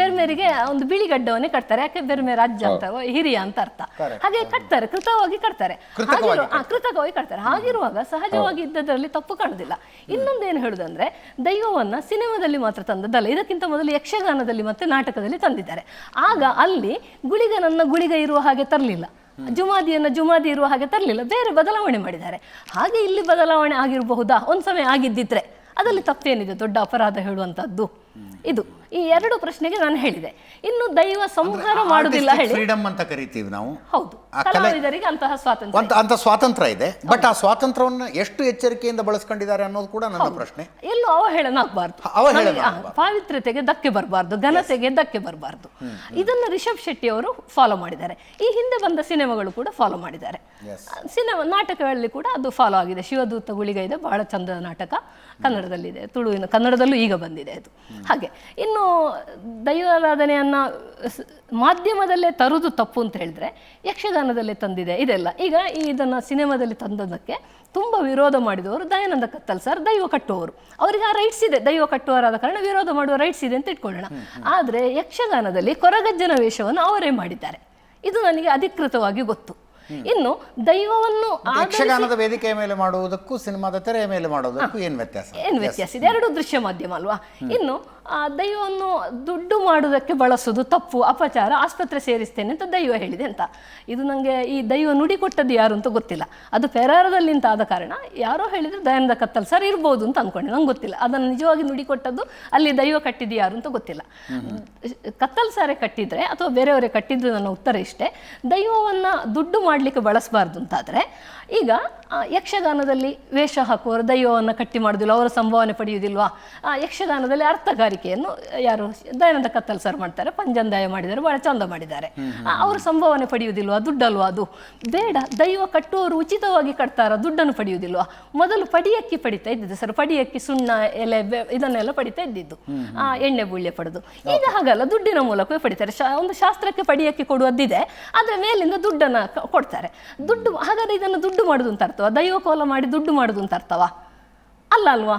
ಬೆರ್ಮೇರಿಗೆ ಒಂದು ಬಿಳಿ ಗಡ್ಡವನ್ನೇ ಕಟ್ತಾರೆ, ಯಾಕೆ ಬೆರ್ಮೆ ರಾಜ್ಯ ಅಂತ, ಹಿರಿಯ ಅಂತ ಅರ್ಥ. ಹಾಗೆ ಕಟ್ತಾರೆ, ಕೃತವಾಗಿ ಕಟ್ತಾರೆ, ಕೃತಕವಾಗಿ ಕಟ್ತಾರೆ. ಹಾಗಿರುವಾಗ ಸಹಜವಾಗಿ ಇದ್ದದರಲ್ಲಿ ತಪ್ಪು ಕಾಣುದಿಲ್ಲ. ಇನ್ನೊಂದೇನು ಹೇಳುದಂದ್ರೆ, ದೈವವನ್ನ ಸಿನಿಮಾದಲ್ಲಿ ಮಾತ್ರ ತಂದದ್ದಲ್ಲ, ಇದಕ್ಕಿಂತ ಮೊದಲು ಯಕ್ಷಗಾನದಲ್ಲಿ ಮತ್ತೆ ನಾಟಕದಲ್ಲಿ ತಂದಿದ್ದಾರೆ. ಆಗ ಅಲ್ಲಿ ಗುಳಿಗನನ್ನ ಗುಳಿಗ ಇರುವ ಹಾಗೆ ತರಲಿಲ್ಲ, ಜುಮಾದಿಯನ್ನ ಜುಮಾದಿ ಇರುವ ಹಾಗೆ ತರಲಿಲ್ಲ, ಬೇರೆ ಬದಲಾವಣೆ ಮಾಡಿದ್ದಾರೆ. ಹಾಗೆ ಇಲ್ಲಿ ಬದಲಾವಣೆ ಆಗಿರಬಹುದಾ? ಒಂದು ಸಮಯ ಆಗಿದ್ದಿದ್ರೆ ಅದರಲ್ಲಿ ತಪ್ಪೇನಿದೆ, ದೊಡ್ಡ ಅಪರಾಧ ಹೇಳುವಂತದ್ದು ಇದು. ಈ 2 ಪ್ರಶ್ನೆಗೆ ನಾನು ಹೇಳಿದೆ. ಇನ್ನು ದೈವ ಸಂಹಾರ ಮಾಡುವುದಿಲ್ಲ ಹೇಳಿ ಫ್ರೀಡಮ್ ಅಂತ ಕರಿತೀವಿ ನಾವು. ಹೌದು, ಕಲಾವಿದರಿಗೆ ಅಂತಹ ಸ್ವಾತಂತ್ರ್ಯ, ಅಂತ ಸ್ವಾತಂತ್ರ್ಯ ಇದೆ. ಬಟ್ ಆ ಸ್ವಾತಂತ್ರ್ಯವನ್ನು ಎಷ್ಟು ಎಚ್ಚರಿಕೆಯಿಂದ ಬಳಸ್ಕೊಂಡಿದ್ದಾರೆ ಅನ್ನೋದು ಕೂಡ ನನ್ನ ಪ್ರಶ್ನೆ. ಎಲ್ಲೂ ಅವಹೇಳನ ಆಗಬಾರ್ದು, ಪಾವಿತ್ರ್ಯತೆಗೆ ಧಕ್ಕೆ ಬರಬಾರ್ದು, ಘನತೆಗೆ ಧಕ್ಕೆ ಬರಬಾರ್ದು. ಇದನ್ನು ರಿಷಬ್ ಶೆಟ್ಟಿ ಅವರು ಫಾಲೋ ಮಾಡಿದ್ದಾರೆ. ಈ ಹಿಂದೆ ಬಂದ ಸಿನಿಮಾಗಳು ಕೂಡ ಫಾಲೋ ಮಾಡಿದ್ದಾರೆ. ಸಿನಿಮಾ ನಾಟಕಗಳಲ್ಲಿ ಕೂಡ ಅದು ಫಾಲೋ ಆಗಿದೆ. ಶಿವದೂತ ಗುಳಿಗ ಇದೆ, ಬಹಳ ಚಂದದ ನಾಟಕ, ಕನ್ನಡದಲ್ಲಿದೆ, ತುಳುವಿನ ಕನ್ನಡದಲ್ಲೂ ಈಗ ಬಂದಿದೆ ಅದು. ಹಾಗೆ ಇನ್ನು ದೈವಾರಾಧನೆಯನ್ನ ಮಾಧ್ಯಮದಲ್ಲೇ ತರುವುದು ತಪ್ಪು ಅಂತ ಹೇಳಿದ್ರೆ, ಯಕ್ಷಗಾನದಲ್ಲೇ ತಂದಿದೆ ಇದೆಲ್ಲ. ಈಗ ಇದನ್ನು ಸಿನಿಮಾದಲ್ಲಿ ತಂದದಕ್ಕೆ ತುಂಬ ವಿರೋಧ ಮಾಡಿದವರು ದಯಾನಂದ ಕತ್ತಲ್ ಸರ್, ದೈವ ಕಟ್ಟುವವರು. ಅವರಿಗೆ ಆ ರೈಟ್ಸ್ ಇದೆ, ದೈವ ಕಟ್ಟುವವರಾದ ಕಾರಣ ವಿರೋಧ ಮಾಡುವ ರೈಟ್ಸ್ ಇದೆ ಅಂತ ಇಟ್ಕೊಳ್ಳೋಣ. ಆದರೆ ಯಕ್ಷಗಾನದಲ್ಲಿ ಕೊರಗಜ್ಜನ ವೇಷವನ್ನು ಅವರೇ ಮಾಡಿದ್ದಾರೆ, ಇದು ನನಗೆ ಅಧಿಕೃತವಾಗಿ ಗೊತ್ತು. ಇನ್ನು ದೈವವನ್ನು ಯಕ್ಷಗಾನದ ವೇದಿಕೆಯ ಮೇಲೆ ಮಾಡುವುದಕ್ಕೂ ಸಿನಿಮಾದ ತೆರೆಯ ಮೇಲೆ ಮಾಡುವುದಕ್ಕೂ ಏನು ವ್ಯತ್ಯಾಸ? ಏನು ವ್ಯತ್ಯಾಸ ಇದೆ? 2 ದೃಶ್ಯ ಮಾಧ್ಯಮ ಅಲ್ವಾ. ಇನ್ನು ದೈವವನ್ನು ದುಡ್ಡು ಮಾಡೋದಕ್ಕೆ ಬಳಸೋದು ತಪ್ಪು, ಅಪಚಾರ, ಆಸ್ಪತ್ರೆ ಸೇರಿಸ್ತೇನೆ ಅಂತ ದೈವ ಹೇಳಿದೆ ಅಂತ. ಇದು ನನಗೆ ಈ ದೈವ ನುಡಿ ಕೊಟ್ಟದ್ದು ಯಾರು ಅಂತ ಗೊತ್ತಿಲ್ಲ. ಅದು ಪೆರಾರದಲ್ಲಿ ಅಂತ ಆದ ಕಾರಣ ಯಾರೋ ಹೇಳಿದರೆ ದಯಾನಂದ ಕತ್ತಲ್ ಸರ್ ಇರ್ಬೋದು ಅಂತ ಅಂದ್ಕೊಂಡೆ, ನಂಗೆ ಗೊತ್ತಿಲ್ಲ. ಅದನ್ನು ನಿಜವಾಗಿ ನುಡಿ ಕೊಟ್ಟದ್ದು ಅಲ್ಲಿ ದೈವ ಕಟ್ಟಿದ್ದು ಯಾರು ಅಂತ ಗೊತ್ತಿಲ್ಲ. ಕತ್ತಲ್ ಸಾರೇ ಕಟ್ಟಿದರೆ ಅಥವಾ ಬೇರೆಯವರೇ ಕಟ್ಟಿದ್ರು, ನನ್ನ ಉತ್ತರ ಇಷ್ಟೇ. ದೈವವನ್ನು ದುಡ್ಡು ಮಾಡಲಿಕ್ಕೆ ಬಳಸಬಾರ್ದು ಅಂತಾದರೆ, ಈಗ ಯಕ್ಷಗಾನದಲ್ಲಿ ವೇಷ ಹಾಕುವವರು ದೈವವನ್ನು ಕಟ್ಟಿ ಮಾಡೋದಿಲ್ಲ, ಅವರ ಸಂಭಾವನೆ ಪಡೆಯುವುದಿಲ್ವಾ? ಯಕ್ಷಗಾನದಲ್ಲಿ ಅರ್ಥಗಾರಿಕೆಯನ್ನು ಯಾರು ದಯಾನಂದ ಕತ್ತಲ್ ಸರ್ ಮಾಡ್ತಾರೆ, ಪಂಜಂದಾಯ ಮಾಡಿದ್ದಾರೆ, ಭಾಳ ಚಂದ ಮಾಡಿದ್ದಾರೆ. ಅವರು ಸಂಭಾವನೆ ಪಡೆಯುವುದಿಲ್ವಾ? ದುಡ್ಡಲ್ವಾ ಅದು? ಬೇಡ. ದೈವ ಕಟ್ಟುವವರು ಉಚಿತವಾಗಿ ಕಟ್ತಾರ, ದುಡ್ಡನ್ನು ಪಡೆಯುವುದಿಲ್ವಾ? ಮೊದಲು ಪಡಿಯಕ್ಕಿ ಪಡಿತಾ ಇದ್ದಿದ್ದು ಸರ್, ಪಡಿಯಕ್ಕಿ, ಸುಣ್ಣ, ಎಲೆ, ಇದನ್ನೆಲ್ಲ ಪಡಿತಾ ಇದ್ದಿದ್ದು, ಎಣ್ಣೆ ಬುಳ್ಳೆ ಪಡೆದು. ಈಗ ಹಾಗಲ್ಲ, ದುಡ್ಡಿನ ಮೂಲಕವೇ ಪಡಿತಾರೆ. ಒಂದು ಶಾಸ್ತ್ರಕ್ಕೆ ಪಡಿಯಕ್ಕಿ ಕೊಡುವುದಿದೆ, ಆದರೆ ಮೇಲಿಂದ ದುಡ್ಡನ್ನು ಕೊಡ್ತಾರೆ. ದುಡ್ಡು, ಹಾಗಾದರೆ ಇದನ್ನು ದುಡ್ಡು ಮಾಡೋದು ಅಂತ ಅರ್ಥವಾ? ದೈವ ಕೋಲ ಮಾಡಿ ದುಡ್ಡು ಮಾಡೋದು ಅಂತ ಅರ್ಥವಾ? ಅಲ್ಲ ಅಲ್ವಾ?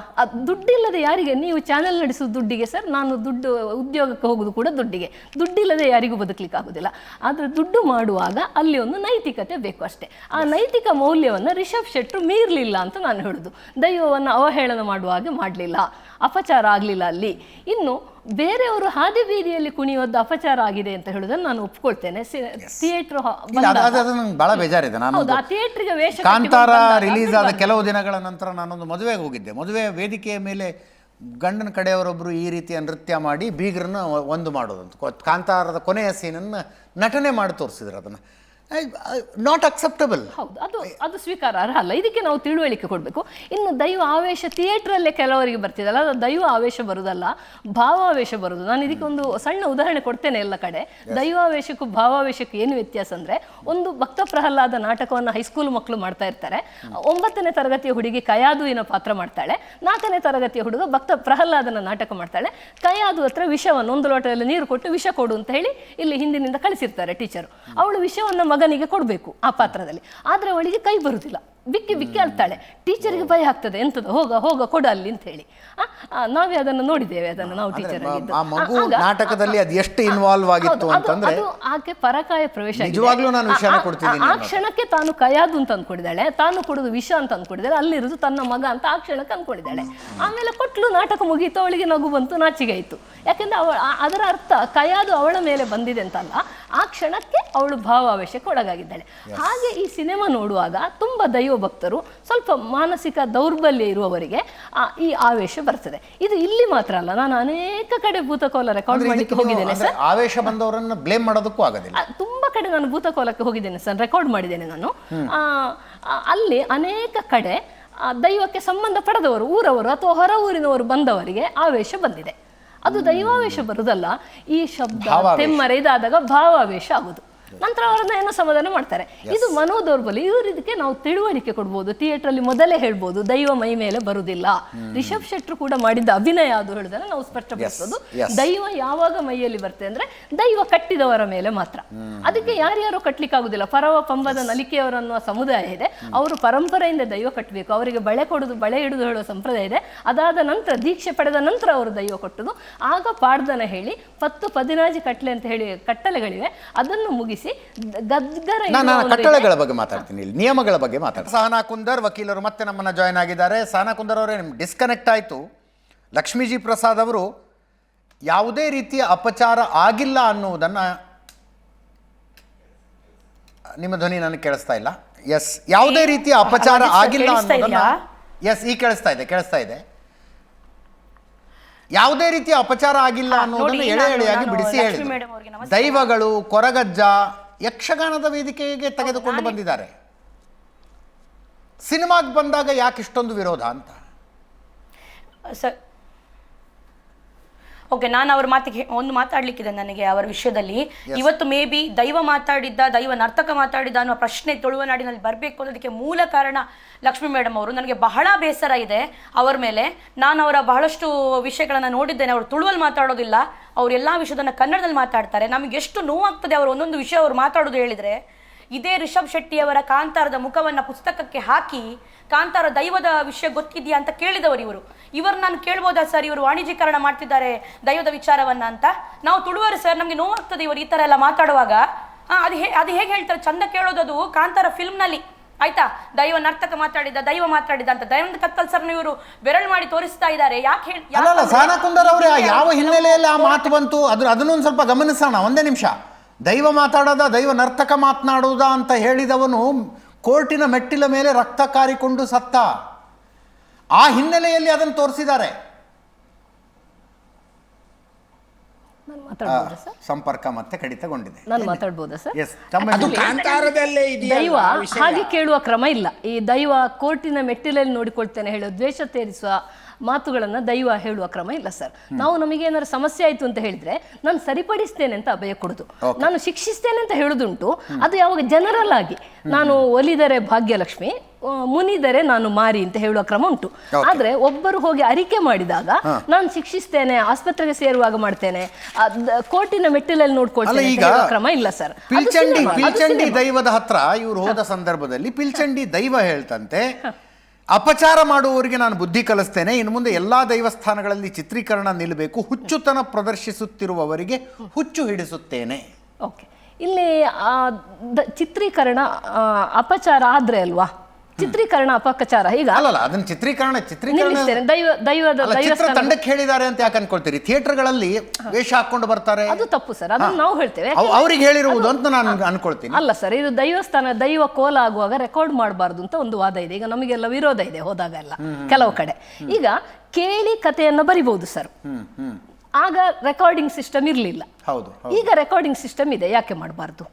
ದುಡ್ಡಿಲ್ಲದೆ ಯಾರಿಗೆ? ನೀವು ಚಾನೆಲ್ ನಡೆಸೋದು ದುಡ್ಡಿಗೆ ಸರ್, ನಾನು ದುಡ್ಡು ಉದ್ಯೋಗಕ್ಕೆ ಹೋಗೋದು ಕೂಡ ದುಡ್ಡಿಗೆ. ದುಡ್ಡಿಲ್ಲದೆ ಯಾರಿಗೂ ಬದುಕಲಿಕ್ಕೆ ಆಗೋದಿಲ್ಲ. ಆದರೆ ದುಡ್ಡು ಮಾಡುವಾಗ ಅಲ್ಲಿ ಒಂದು ನೈತಿಕತೆ ಬೇಕು ಅಷ್ಟೇ. ಆ ನೈತಿಕ ಮೌಲ್ಯವನ್ನು ರಿಷಬ್ ಶೆಟ್ಟರು ಮೀರಲಿಲ್ಲ ಅಂತ ನಾನು ಹೇಳೋದು. ದೈವವನ್ನು ಅವಹೇಳನ ಮಾಡುವ ಹಾಗೆ ಮಾಡಲಿಲ್ಲ, ಅಪಚಾರ ಆಗಲಿಲ್ಲ ಅಲ್ಲಿ. ಇನ್ನು ಬೇರೆಯವರು ಹಾದಿ ಬೀದಿಯಲ್ಲಿ ಕುಣಿಯೋದು ಅಪಚಾರ ಆಗಿದೆ ಅಂತ ಹೇಳೋದನ್ನು ನಾನು ಒಪ್ಕೊಳ್ತೇನೆ. ಥಿಯೇಟರ್ ಬಹಳ ಬೇಜಾರಿದೆ. ನಾನು ಥಿಯೇಟರ್ಗೆ ವೇಷ ಕಾಂತಾರ ರಿಲೀಸ್ ಆದ ಕೆಲವು ದಿನಗಳ ನಂತರ ನಾನೊಂದು ಮದುವೆಗೆ ಹೋಗಿದ್ದೆ. ಮದುವೆ ವೇದಿಕೆಯ ಮೇಲೆ ಗಂಡನ ಕಡೆಯವರೊಬ್ಬರು ಈ ರೀತಿಯ ನೃತ್ಯ ಮಾಡಿ ಬೀಗರನ್ನ ಒಂದು ಮಾಡೋದಂತ, ಕಾಂತಾರದ ಕೊನೆಯ ಸೀನನ್ನು ನಟನೆ ಮಾಡಿ ತೋರಿಸಿದ್ರು. ಅದನ್ನು ನಾಟ್ ಅಕ್ಸೆಪ್ಟಬಲ್. ಹೌದು, ಅದು ಸ್ವೀಕಾರಾರ್ಹ ಅಲ್ಲ. ಇದಕ್ಕೆ ನಾವು ತಿಳುವಳಿಕೆ ಕೊಡಬೇಕು. ಇನ್ನು ದೈವ ಆವೇಶ ಥಿಯೇಟ್ರಲ್ಲೇ ಕೆಲವರಿಗೆ ಬರ್ತಿದಲ್ಲ, ಅದು ದೈವ ಆವೇಶ ಬರುವುದಲ್ಲ, ಭಾವಾವೇಶ ಬರುವುದು. ನಾನು ಇದಕ್ಕೆ ಒಂದು ಸಣ್ಣ ಉದಾಹರಣೆ ಕೊಡ್ತೇನೆ. ಎಲ್ಲ ಕಡೆ ದೈವಾವೇಶಕ್ಕೂ ಭಾವಾವೇಶಕ್ಕೂ ಏನು ವ್ಯತ್ಯಾಸ ಅಂದರೆ, ಒಂದು ಭಕ್ತ ಪ್ರಹ್ಲಾದ ನಾಟಕವನ್ನು ಹೈಸ್ಕೂಲ್ ಮಕ್ಕಳು ಮಾಡ್ತಾ ಇರ್ತಾರೆ. 9ನೇ ತರಗತಿಯ ಹುಡುಗಿ ಕಯಾದುವಿನ ಪಾತ್ರ ಮಾಡ್ತಾಳೆ, 4ನೇ ತರಗತಿಯ ಹುಡುಗ ಭಕ್ತ ಪ್ರಹ್ಲಾದನ ನಾಟಕ ಮಾಡ್ತಾಳೆ. ಕಯಾದು ಹತ್ರ ವಿಷವನ್ನು ಒಂದು ಲೋಟದಲ್ಲಿ ನೀರು ಕೊಟ್ಟು ವಿಷ ಕೊಡು ಅಂತ ಹೇಳಿ ಇಲ್ಲಿ ಹಿಂದಿನಿಂದ ಕಳಿಸಿರ್ತಾರೆ ಟೀಚರು. ಅವಳು ವಿಷವನ್ನು ಮಗನಿಗೆ ಕೊಡಬೇಕು ಆ ಪಾತ್ರದಲ್ಲಿ, ಆದರೆ ಅವಳಿಗೆ ಕೈ ಬರುವುದಿಲ್ಲ, ಬಿಕ್ಕಿ ಬಿಕ್ಕಿ ಅಳ್ತಾಳೆ. ಟೀಚರಿಗೆ ಭಯ ಆಗ್ತದೆ, ಎಂತದ ಹೋಗ ಹೋಗ ಕೊಡ ಅಲ್ಲಿ ಅಂತ ಹೇಳಿ. ನಾವೇ ಅದನ್ನು ನೋಡಿದ್ದೇವೆ, ಅದನ್ನು ನಾವು ಟೀಚರ್ ನಾಟಕದಲ್ಲಿ ಅದು ಎಷ್ಟು ಇನ್ವಾಲ್ವ್ ಆಗಿತ್ತು ಅಂತಂದ್ರೆ, ಅದು ಆಕೆ ಪರಕಾಯ ಪ್ರವೇಶ. ನಿಜವಾಗ್ಲೂ ನಾನು ವಿಷಯನ ಕೊಡ್ತೀನಿ. ಆ ಕ್ಷಣಕ್ಕೆ ತಾನು ಕಯಾದು ಅಂತ ಅಂದ್ಕೊಂಡಿದ್ದಾಳೆ, ತಾನು ಕೊಡೋದು ವಿಷ ಅಂತ ಅಂದ್ಕೊಂಡಿದ್ದಾಳೆ, ಅಲ್ಲಿರೋದು ತನ್ನ ಮಗ ಅಂತ ಆ ಕ್ಷಣಕ್ಕೆ ಅಂದ್ಕೊಂಡಿದ್ದಾಳೆ. ಆಮೇಲೆ ಕೊಟ್ಲು, ನಾಟಕ ಮುಗೀತು, ಅವಳಿಗೆ ನಗು ಬಂತು, ನಾಚಿಗೆ ಆಯಿತು. ಯಾಕೆಂದ್ರೆ ಅದರ ಅರ್ಥ ಕಯಾದು ಅವಳ ಮೇಲೆ ಬಂದಿದೆ ಅಂತಲ್ಲ, ಆ ಕ್ಷಣಕ್ಕೆ ಅವಳು ಭಾವಾವೇಶಕ್ಕೆ ಒಳಗಾಗಿದ್ದಾಳೆ. ಹಾಗೆ ಈ ಸಿನಿಮಾ ನೋಡುವಾಗ ತುಂಬ ದೈವ ಭಕ್ತರು, ಸ್ವಲ್ಪ ಮಾನಸಿಕ ದೌರ್ಬಲ್ಯ ಇರುವವರಿಗೆ ಈ ಆವೇಶ ಬರ್ತದೆ. ಇದು ಇಲ್ಲಿ ಮಾತ್ರ ಅಲ್ಲ, ನಾನು ಅನೇಕ ಕಡೆ ಭೂತಕೋಲ ರೆಕಾರ್ಡ್ ಮಾಡಲಿಕ್ಕೆ ಹೋಗಿದ್ದೇನೆ ಸರ್. ಆವೇಶ ಬಂದವರನ್ನು ಬ್ಲೇಮ್ ಮಾಡೋದಕ್ಕೂ ಆಗೋದಿಲ್ಲ. ತುಂಬಾ ಕಡೆ ನಾನು ಭೂತಕೋಲಕ್ಕೆ ಹೋಗಿದ್ದೇನೆ ಸರ್, ರೆಕಾರ್ಡ್ ಮಾಡಿದ್ದೇನೆ ನಾನು. ಅಲ್ಲಿ ಅನೇಕ ಕಡೆ ದೈವಕ್ಕೆ ಸಂಬಂಧ ಪಡೆದವರು, ಊರವರು ಅಥವಾ ಹೊರ ಊರಿನವರು ಬಂದವರಿಗೆ ಆವೇಶ ಬಂದಿದೆ. ಅದು ದೈವಾವೇಶ ಬರುವುದಲ್ಲ, ಈ ಶಬ್ದ ತೆಮ್ಮರೆ ಇದಾದಾಗ ಭಾವಾವೇಶ ಆಗುದು. ನಂತರ ಅವರನ್ನ ಏನೋ ಸಮಾಧಾನ ಮಾಡ್ತಾರೆ. ಇದು ಮನೋದೌರ್ಬಲ್ಯ. ಇವರಿಗೆ ನಾವು ತಿಳುವಳಿಕೆ ಕೊಡ್ಬೋದು. ಥಿಯೇಟ್ರಲ್ಲಿ ಮೊದಲೇ ಹೇಳ್ಬೋದು, ದೈವ ಮೈ ಮೇಲೆ ಬರುವುದಿಲ್ಲ. ರಿಷಬ್ ಶೆಟ್ರು ಕೂಡ ಮಾಡಿದ್ದ ಅಭಿನಯ ಅದು ಹೇಳಿದ್ರೆ ನಾವು ಸ್ಪಷ್ಟಪಡಿಸೋದು, ದೈವ ಯಾವಾಗ ಮೈಯಲ್ಲಿ ಬರ್ತದೆ ಅಂದ್ರೆ ದೈವ ಕಟ್ಟಿದವರ ಮೇಲೆ ಮಾತ್ರ. ಅದಕ್ಕೆ ಯಾರ್ಯಾರು ಕಟ್ಲಿಕ್ಕಾಗುದಿಲ್ಲ. ಪರವ ಪಂಬದ ನಲಿಕೆಯವರನ್ನುವ ಸಮುದಾಯ ಇದೆ, ಅವರು ಪರಂಪರೆಯಿಂದ ದೈವ ಕಟ್ಟಬೇಕು. ಅವರಿಗೆ ಬಳೆ ಕೊಡುದು, ಬಳೆ ಇಡುದು ಹೇಳುವ ಸಂಪ್ರದಾಯ ಇದೆ. ಅದಾದ ನಂತರ ದೀಕ್ಷೆ ಪಡೆದ ನಂತರ ಅವರು ದೈವ ಕೊಟ್ಟುದು. ಆಗ ಪಾಡ್ದನ ಹೇಳಿ 10-15 ಕಟ್ಲೆ ಅಂತ ಹೇಳಿ ಕಟ್ಟಲೆಗಳಿವೆ, ಅದನ್ನು ಮುಗಿಸಿ ಕಟ್ಟಳೆಗಳ ಬಗ್ಗೆ ಮಾತಾಡ್ತೀನಿ, ಇಲ್ಲಿ ನಿಯಮಗಳ ಬಗ್ಗೆ ಮಾತಾಡ್ತೀನಿ. ಸಹನಾ ಕುಂದರ್ ವಕೀಲರು ಮತ್ತೆ ನಮ್ಮನ್ನ ಜಾಯ್ನ್ ಆಗಿದ್ದಾರೆ. ಸಹನಾ ಕುಂದರ್ ಅವರೇ, ನಿಮ್ಗೆ ಡಿಸ್ಕನೆಕ್ಟ್ ಆಯಿತು. ಲಕ್ಷ್ಮೀಜಿ ಪ್ರಸಾದ್ ಅವರು ಯಾವುದೇ ರೀತಿಯ ಅಪಚಾರ ಆಗಿಲ್ಲ ಅನ್ನುವುದನ್ನು, ನಿಮ್ಮ ಧ್ವನಿ ನನಗೆ ಕೇಳಿಸ್ತಾ ಇಲ್ಲ. ಎಸ್, ಯಾವುದೇ ರೀತಿಯ ಅಪಚಾರ ಆಗಿಲ್ಲ ಅನ್ನೋದನ್ನ, ಎಸ್ ಈಗ ಕೇಳಿಸ್ತಾ ಇದೆ. ಯಾವುದೇ ರೀತಿಯ ಅಪಚಾರ ಆಗಿಲ್ಲ ಅನ್ನೋದನ್ನು ಎಳೆ ಎಳೆಯಾಗಿ ಬಿಡಿಸಿ ಹೇಳಿ. ದೈವಗಳು ಕೊರಗಜ್ಜ ಯಕ್ಷಗಾನದ ವೇದಿಕೆಗೆ ತೆಗೆದುಕೊಂಡು ಬಂದಿದ್ದಾರೆ. ಸಿನಿಮಾಗೆ ಬಂದಾಗ ಯಾಕೆ ಇಷ್ಟೊಂದು ವಿರೋಧ ಅಂತ ಸರ್? ಓಕೆ, ನಾನು ಅವ್ರ ಮಾತಿಗೆ ಒಂದು ಮಾತಾಡ್ಲಿಕ್ಕಿದೆ ನನಗೆ ಅವರ ವಿಷಯದಲ್ಲಿ. ಇವತ್ತು ಮೇ ಬಿ ದೈವ ಮಾತಾಡಿದ್ದ, ದೈವ ನರ್ತಕ ಮಾತಾಡಿದ್ದ ಅನ್ನೋ ಪ್ರಶ್ನೆ ತುಳುವನಾಡಿನಲ್ಲಿ ಬರಬೇಕು ಅನ್ನೋದಕ್ಕೆ ಮೂಲ ಕಾರಣ ಲಕ್ಷ್ಮೀ ಮೇಡಮ್ ಅವರು. ನನಗೆ ಬಹಳ ಬೇಸರ ಇದೆ ಅವರ ಮೇಲೆ. ನಾನು ಅವರ ಬಹಳಷ್ಟು ವಿಷಯಗಳನ್ನು ನೋಡಿದ್ದೇನೆ. ಅವರು ತುಳುವಲ್ಲಿ ಮಾತಾಡೋದಿಲ್ಲ, ಅವ್ರು ಎಲ್ಲ ವಿಷಯದನ್ನ ಕನ್ನಡದಲ್ಲಿ ಮಾತಾಡ್ತಾರೆ. ನಮಗೆ ಎಷ್ಟು ನೋವಾಗ್ತದೆ ಅವರು ಒಂದೊಂದು ವಿಷಯ ಅವರು ಮಾತಾಡೋದು ಹೇಳಿದರೆ. ಇದೇ ರಿಷಬ್ ಶೆಟ್ಟಿಯವರ ಕಾಂತಾರದ ಮುಖವನ್ನು ಪುಸ್ತಕಕ್ಕೆ ಹಾಕಿ ಕಾಂತಾರ ದೈವದ ವಿಷಯ ಗೊತ್ತಿದೆಯಾ ಅಂತ ಕೇಳಿದವರು ಇವರು ನಾನು ಕೇಳ್ಬೋದಾ ಸರ್, ಇವರು ವಾಣಿಜ್ಯೀಕರಣ ಮಾಡ್ತಿದ್ದಾರೆ ದೈವದ ವಿಚಾರವನ್ನ ಅಂತ? ನಾವು ತುಳುವರು ಸರ್, ನಮಗೆ ನೋವಾಗ್ತದೆ ಇವರು ಈ ಥರ ಎಲ್ಲ ಮಾತಾಡುವಾಗ. ಅದು ಹೇಗೆ ಹೇಳ್ತಾರೆ, ಚಂದ ಕೇಳೋದದು ಕಾಂತಾರ ಫಿಲ್ಮ್ನಲ್ಲಿ ಆಯ್ತಾ. ದೈವ ನರ್ತಕ ಮಾತಾಡಿದ ಅಂತ ದಯಾನಂದ ಕತ್ತಲ್ ಸರ್ನ ಇವರು ಬೆರಳು ಮಾಡಿ ತೋರಿಸ್ತಾ ಇದ್ದಾರೆ. ಯಾಕೆ ಅಲ್ಲ ಸಹನಾ ಕುಂದರ್ ಅವರೇ, ಯಾವ ಹಿನ್ನೆಲೆಯಲ್ಲಿ ಆ ಮಾತು ಬಂತು ಅದನ್ನೊಂದು ಸ್ವಲ್ಪ ಗಮನಿಸೋಣ. ಒಂದೇ ನಿಮಿಷ. ದೈವ ಮಾತಾಡೋದ, ದೈವ ನರ್ತಕ ಮಾತನಾಡುವುದಾ ಅಂತ ಹೇಳಿದವನು ಕೋರ್ಟಿನ ಮೆಟ್ಟಿಲ ಮೇಲೆ ರಕ್ತ ಕಾರಿಕೊಂಡು ಸತ್ತ. ಆ ಹಿನ್ನೆಲೆಯಲ್ಲಿ ಅದನ್ನು ತೋರಿಸಿದ್ದಾರೆ. ಸಂಪರ್ಕ ಮತ್ತೆ ಕಡಿತಗೊಂಡಿದೆ. ನಾನು ಮಾತಾಡ್ಬೋದಾ ಸರ್? ಎಸ್. ಅದು ಕಾಂತಾರದಲ್ಲೇ ದೈವ ಹಾಗೆ ಕೇಳುವ ಕ್ರಮ ಇಲ್ಲ. ಈ ದೈವ ಕೋರ್ಟಿನ ಮೆಟ್ಟಿಲಲ್ಲಿ ನೋಡಿಕೊಳ್ತೇನೆ ಹೇಳೋ ದ್ವೇಷ ತೀರಿಸುವ ಮಾತುಗಳನ್ನು ದೈವ ಹೇಳುವ ಕ್ರಮ ಇಲ್ಲ ಸರ್. ನಾವು ನಮಗೆ ಏನಾದ್ರು ಸಮಸ್ಯೆ ಆಯಿತು ಅಂತ ಹೇಳಿದ್ರೆ ನಾನು ಸರಿಪಡಿಸ್ತೇನೆ ಅಂತ ಅಭಯ ಕೊಡುದು, ನಾನು ಶಿಕ್ಷಿಸ್ತೇನೆ ಅಂತ ಹೇಳುದುಂಟು. ಅದು ಯಾವಾಗ ಜನರಲ್ ಆಗಿ ನಾನು ಒಲಿದರೆ ಭಾಗ್ಯಲಕ್ಷ್ಮಿ, ಮುನಿದರೆ ನಾನು ಮಾರಿ ಅಂತ ಹೇಳುವ ಕ್ರಮ ಉಂಟು. ಆದ್ರೆ ಒಬ್ಬರು ಹೋಗಿ ಅರಿಕೆ ಮಾಡಿದಾಗ ನಾನು ಶಿಕ್ಷಿಸ್ತೇನೆ, ಆಸ್ಪತ್ರೆಗೆ ಸೇರುವಾಗ ಮಾಡ್ತೇನೆ, ಕೋರ್ಟಿನ ಮೆಟ್ಟಿಲಲ್ಲಿ ನೋಡ್ಕೊಳ್ತೇನೆ ಕ್ರಮ ಇಲ್ಲ ಸರ್. ಪಿಲ್ಚಂಡಿ ದೈವದ ಹತ್ರ ಇವ್ರು ಹೋದ ಸಂದರ್ಭದಲ್ಲಿ ಪಿಲ್ಚಂಡಿ ದೈವ ಹೇಳ್ತಂತೆ, ಅಪಚಾರ ಮಾಡುವವರಿಗೆ ನಾನು ಬುದ್ಧಿ ಕಲಿಸ್ತೇನೆ, ಇನ್ನು ಮುಂದೆ ಎಲ್ಲಾ ದೈವಸ್ಥಾನಗಳಲ್ಲಿ ಚಿತ್ರೀಕರಣ ನಿಲ್ಲಬೇಕು, ಹುಚ್ಚುತನ ಪ್ರದರ್ಶಿಸುತ್ತಿರುವವರಿಗೆ ಹುಚ್ಚು ಹಿಡಿಸುತ್ತೇನೆ. ಓಕೆ, ಇಲ್ಲಿ ಚಿತ್ರೀಕರಣ ಅಪಚಾರ ಆದ್ರೆ ಅಲ್ವಾ ಚಿತ್ರೀಕರಣ ಅಪಚಾರ? ಈಗ ಅಲ್ಲ, ಅದನ್ನ ಚಿತ್ರೀಕರಣ ದೈವದ ತಂಡಕ್ಕೆ ಹೇಳಿದ್ದಾರೆ ಅಂತ ಯಾಕೆ ಅನ್ಕೊಳ್ತೀರಿ? ಥಿಯೇಟರ್ಗಳಲ್ಲಿ ವೇಷ ಹಾಕೊಂಡು ಬರ್ತಾರೆ, ಅದು ತಪ್ಪು ಸರ್. ಅದನ್ನ ನಾವು ಹೇಳ್ತೇವೆ, ಅವ್ರಿಗೆ ಹೇಳಿರುವುದು ಅಂತ ನಾನು ಅನ್ಕೊಳ್ತೀನಿ. ಅಲ್ಲ ಸರ್, ಇದು ದೈವಸ್ಥಾನ ದೈವ ಕೋಲ ಆಗುವಾಗ ರೆಕಾರ್ಡ್ ಮಾಡಬಾರ್ದು ಅಂತ ಒಂದು ವಾದ ಇದೆ. ಈಗ ನಮಗೆಲ್ಲ ವಿರೋಧ ಇದೆ ಹೋದಾಗ ಎಲ್ಲ ಕೆಲವು ಕಡೆ. ಈಗ ಕೇಳಿ ಕಥೆಯನ್ನ ಬರಿಬಹುದು ಸರ್, ಆಗ ರೆಕಾರ್ಡಿಂಗ್ ಸಿಸ್ಟಮ್ ಇರಲಿಲ್ಲ. ಈಗ ರೆಕಾರ್ಡಿಂಗ್ ಸಿಸ್ಟಮ್ ಇದೆ, ಯಾಕೆ ಮಾಡಬಾರ್ದು?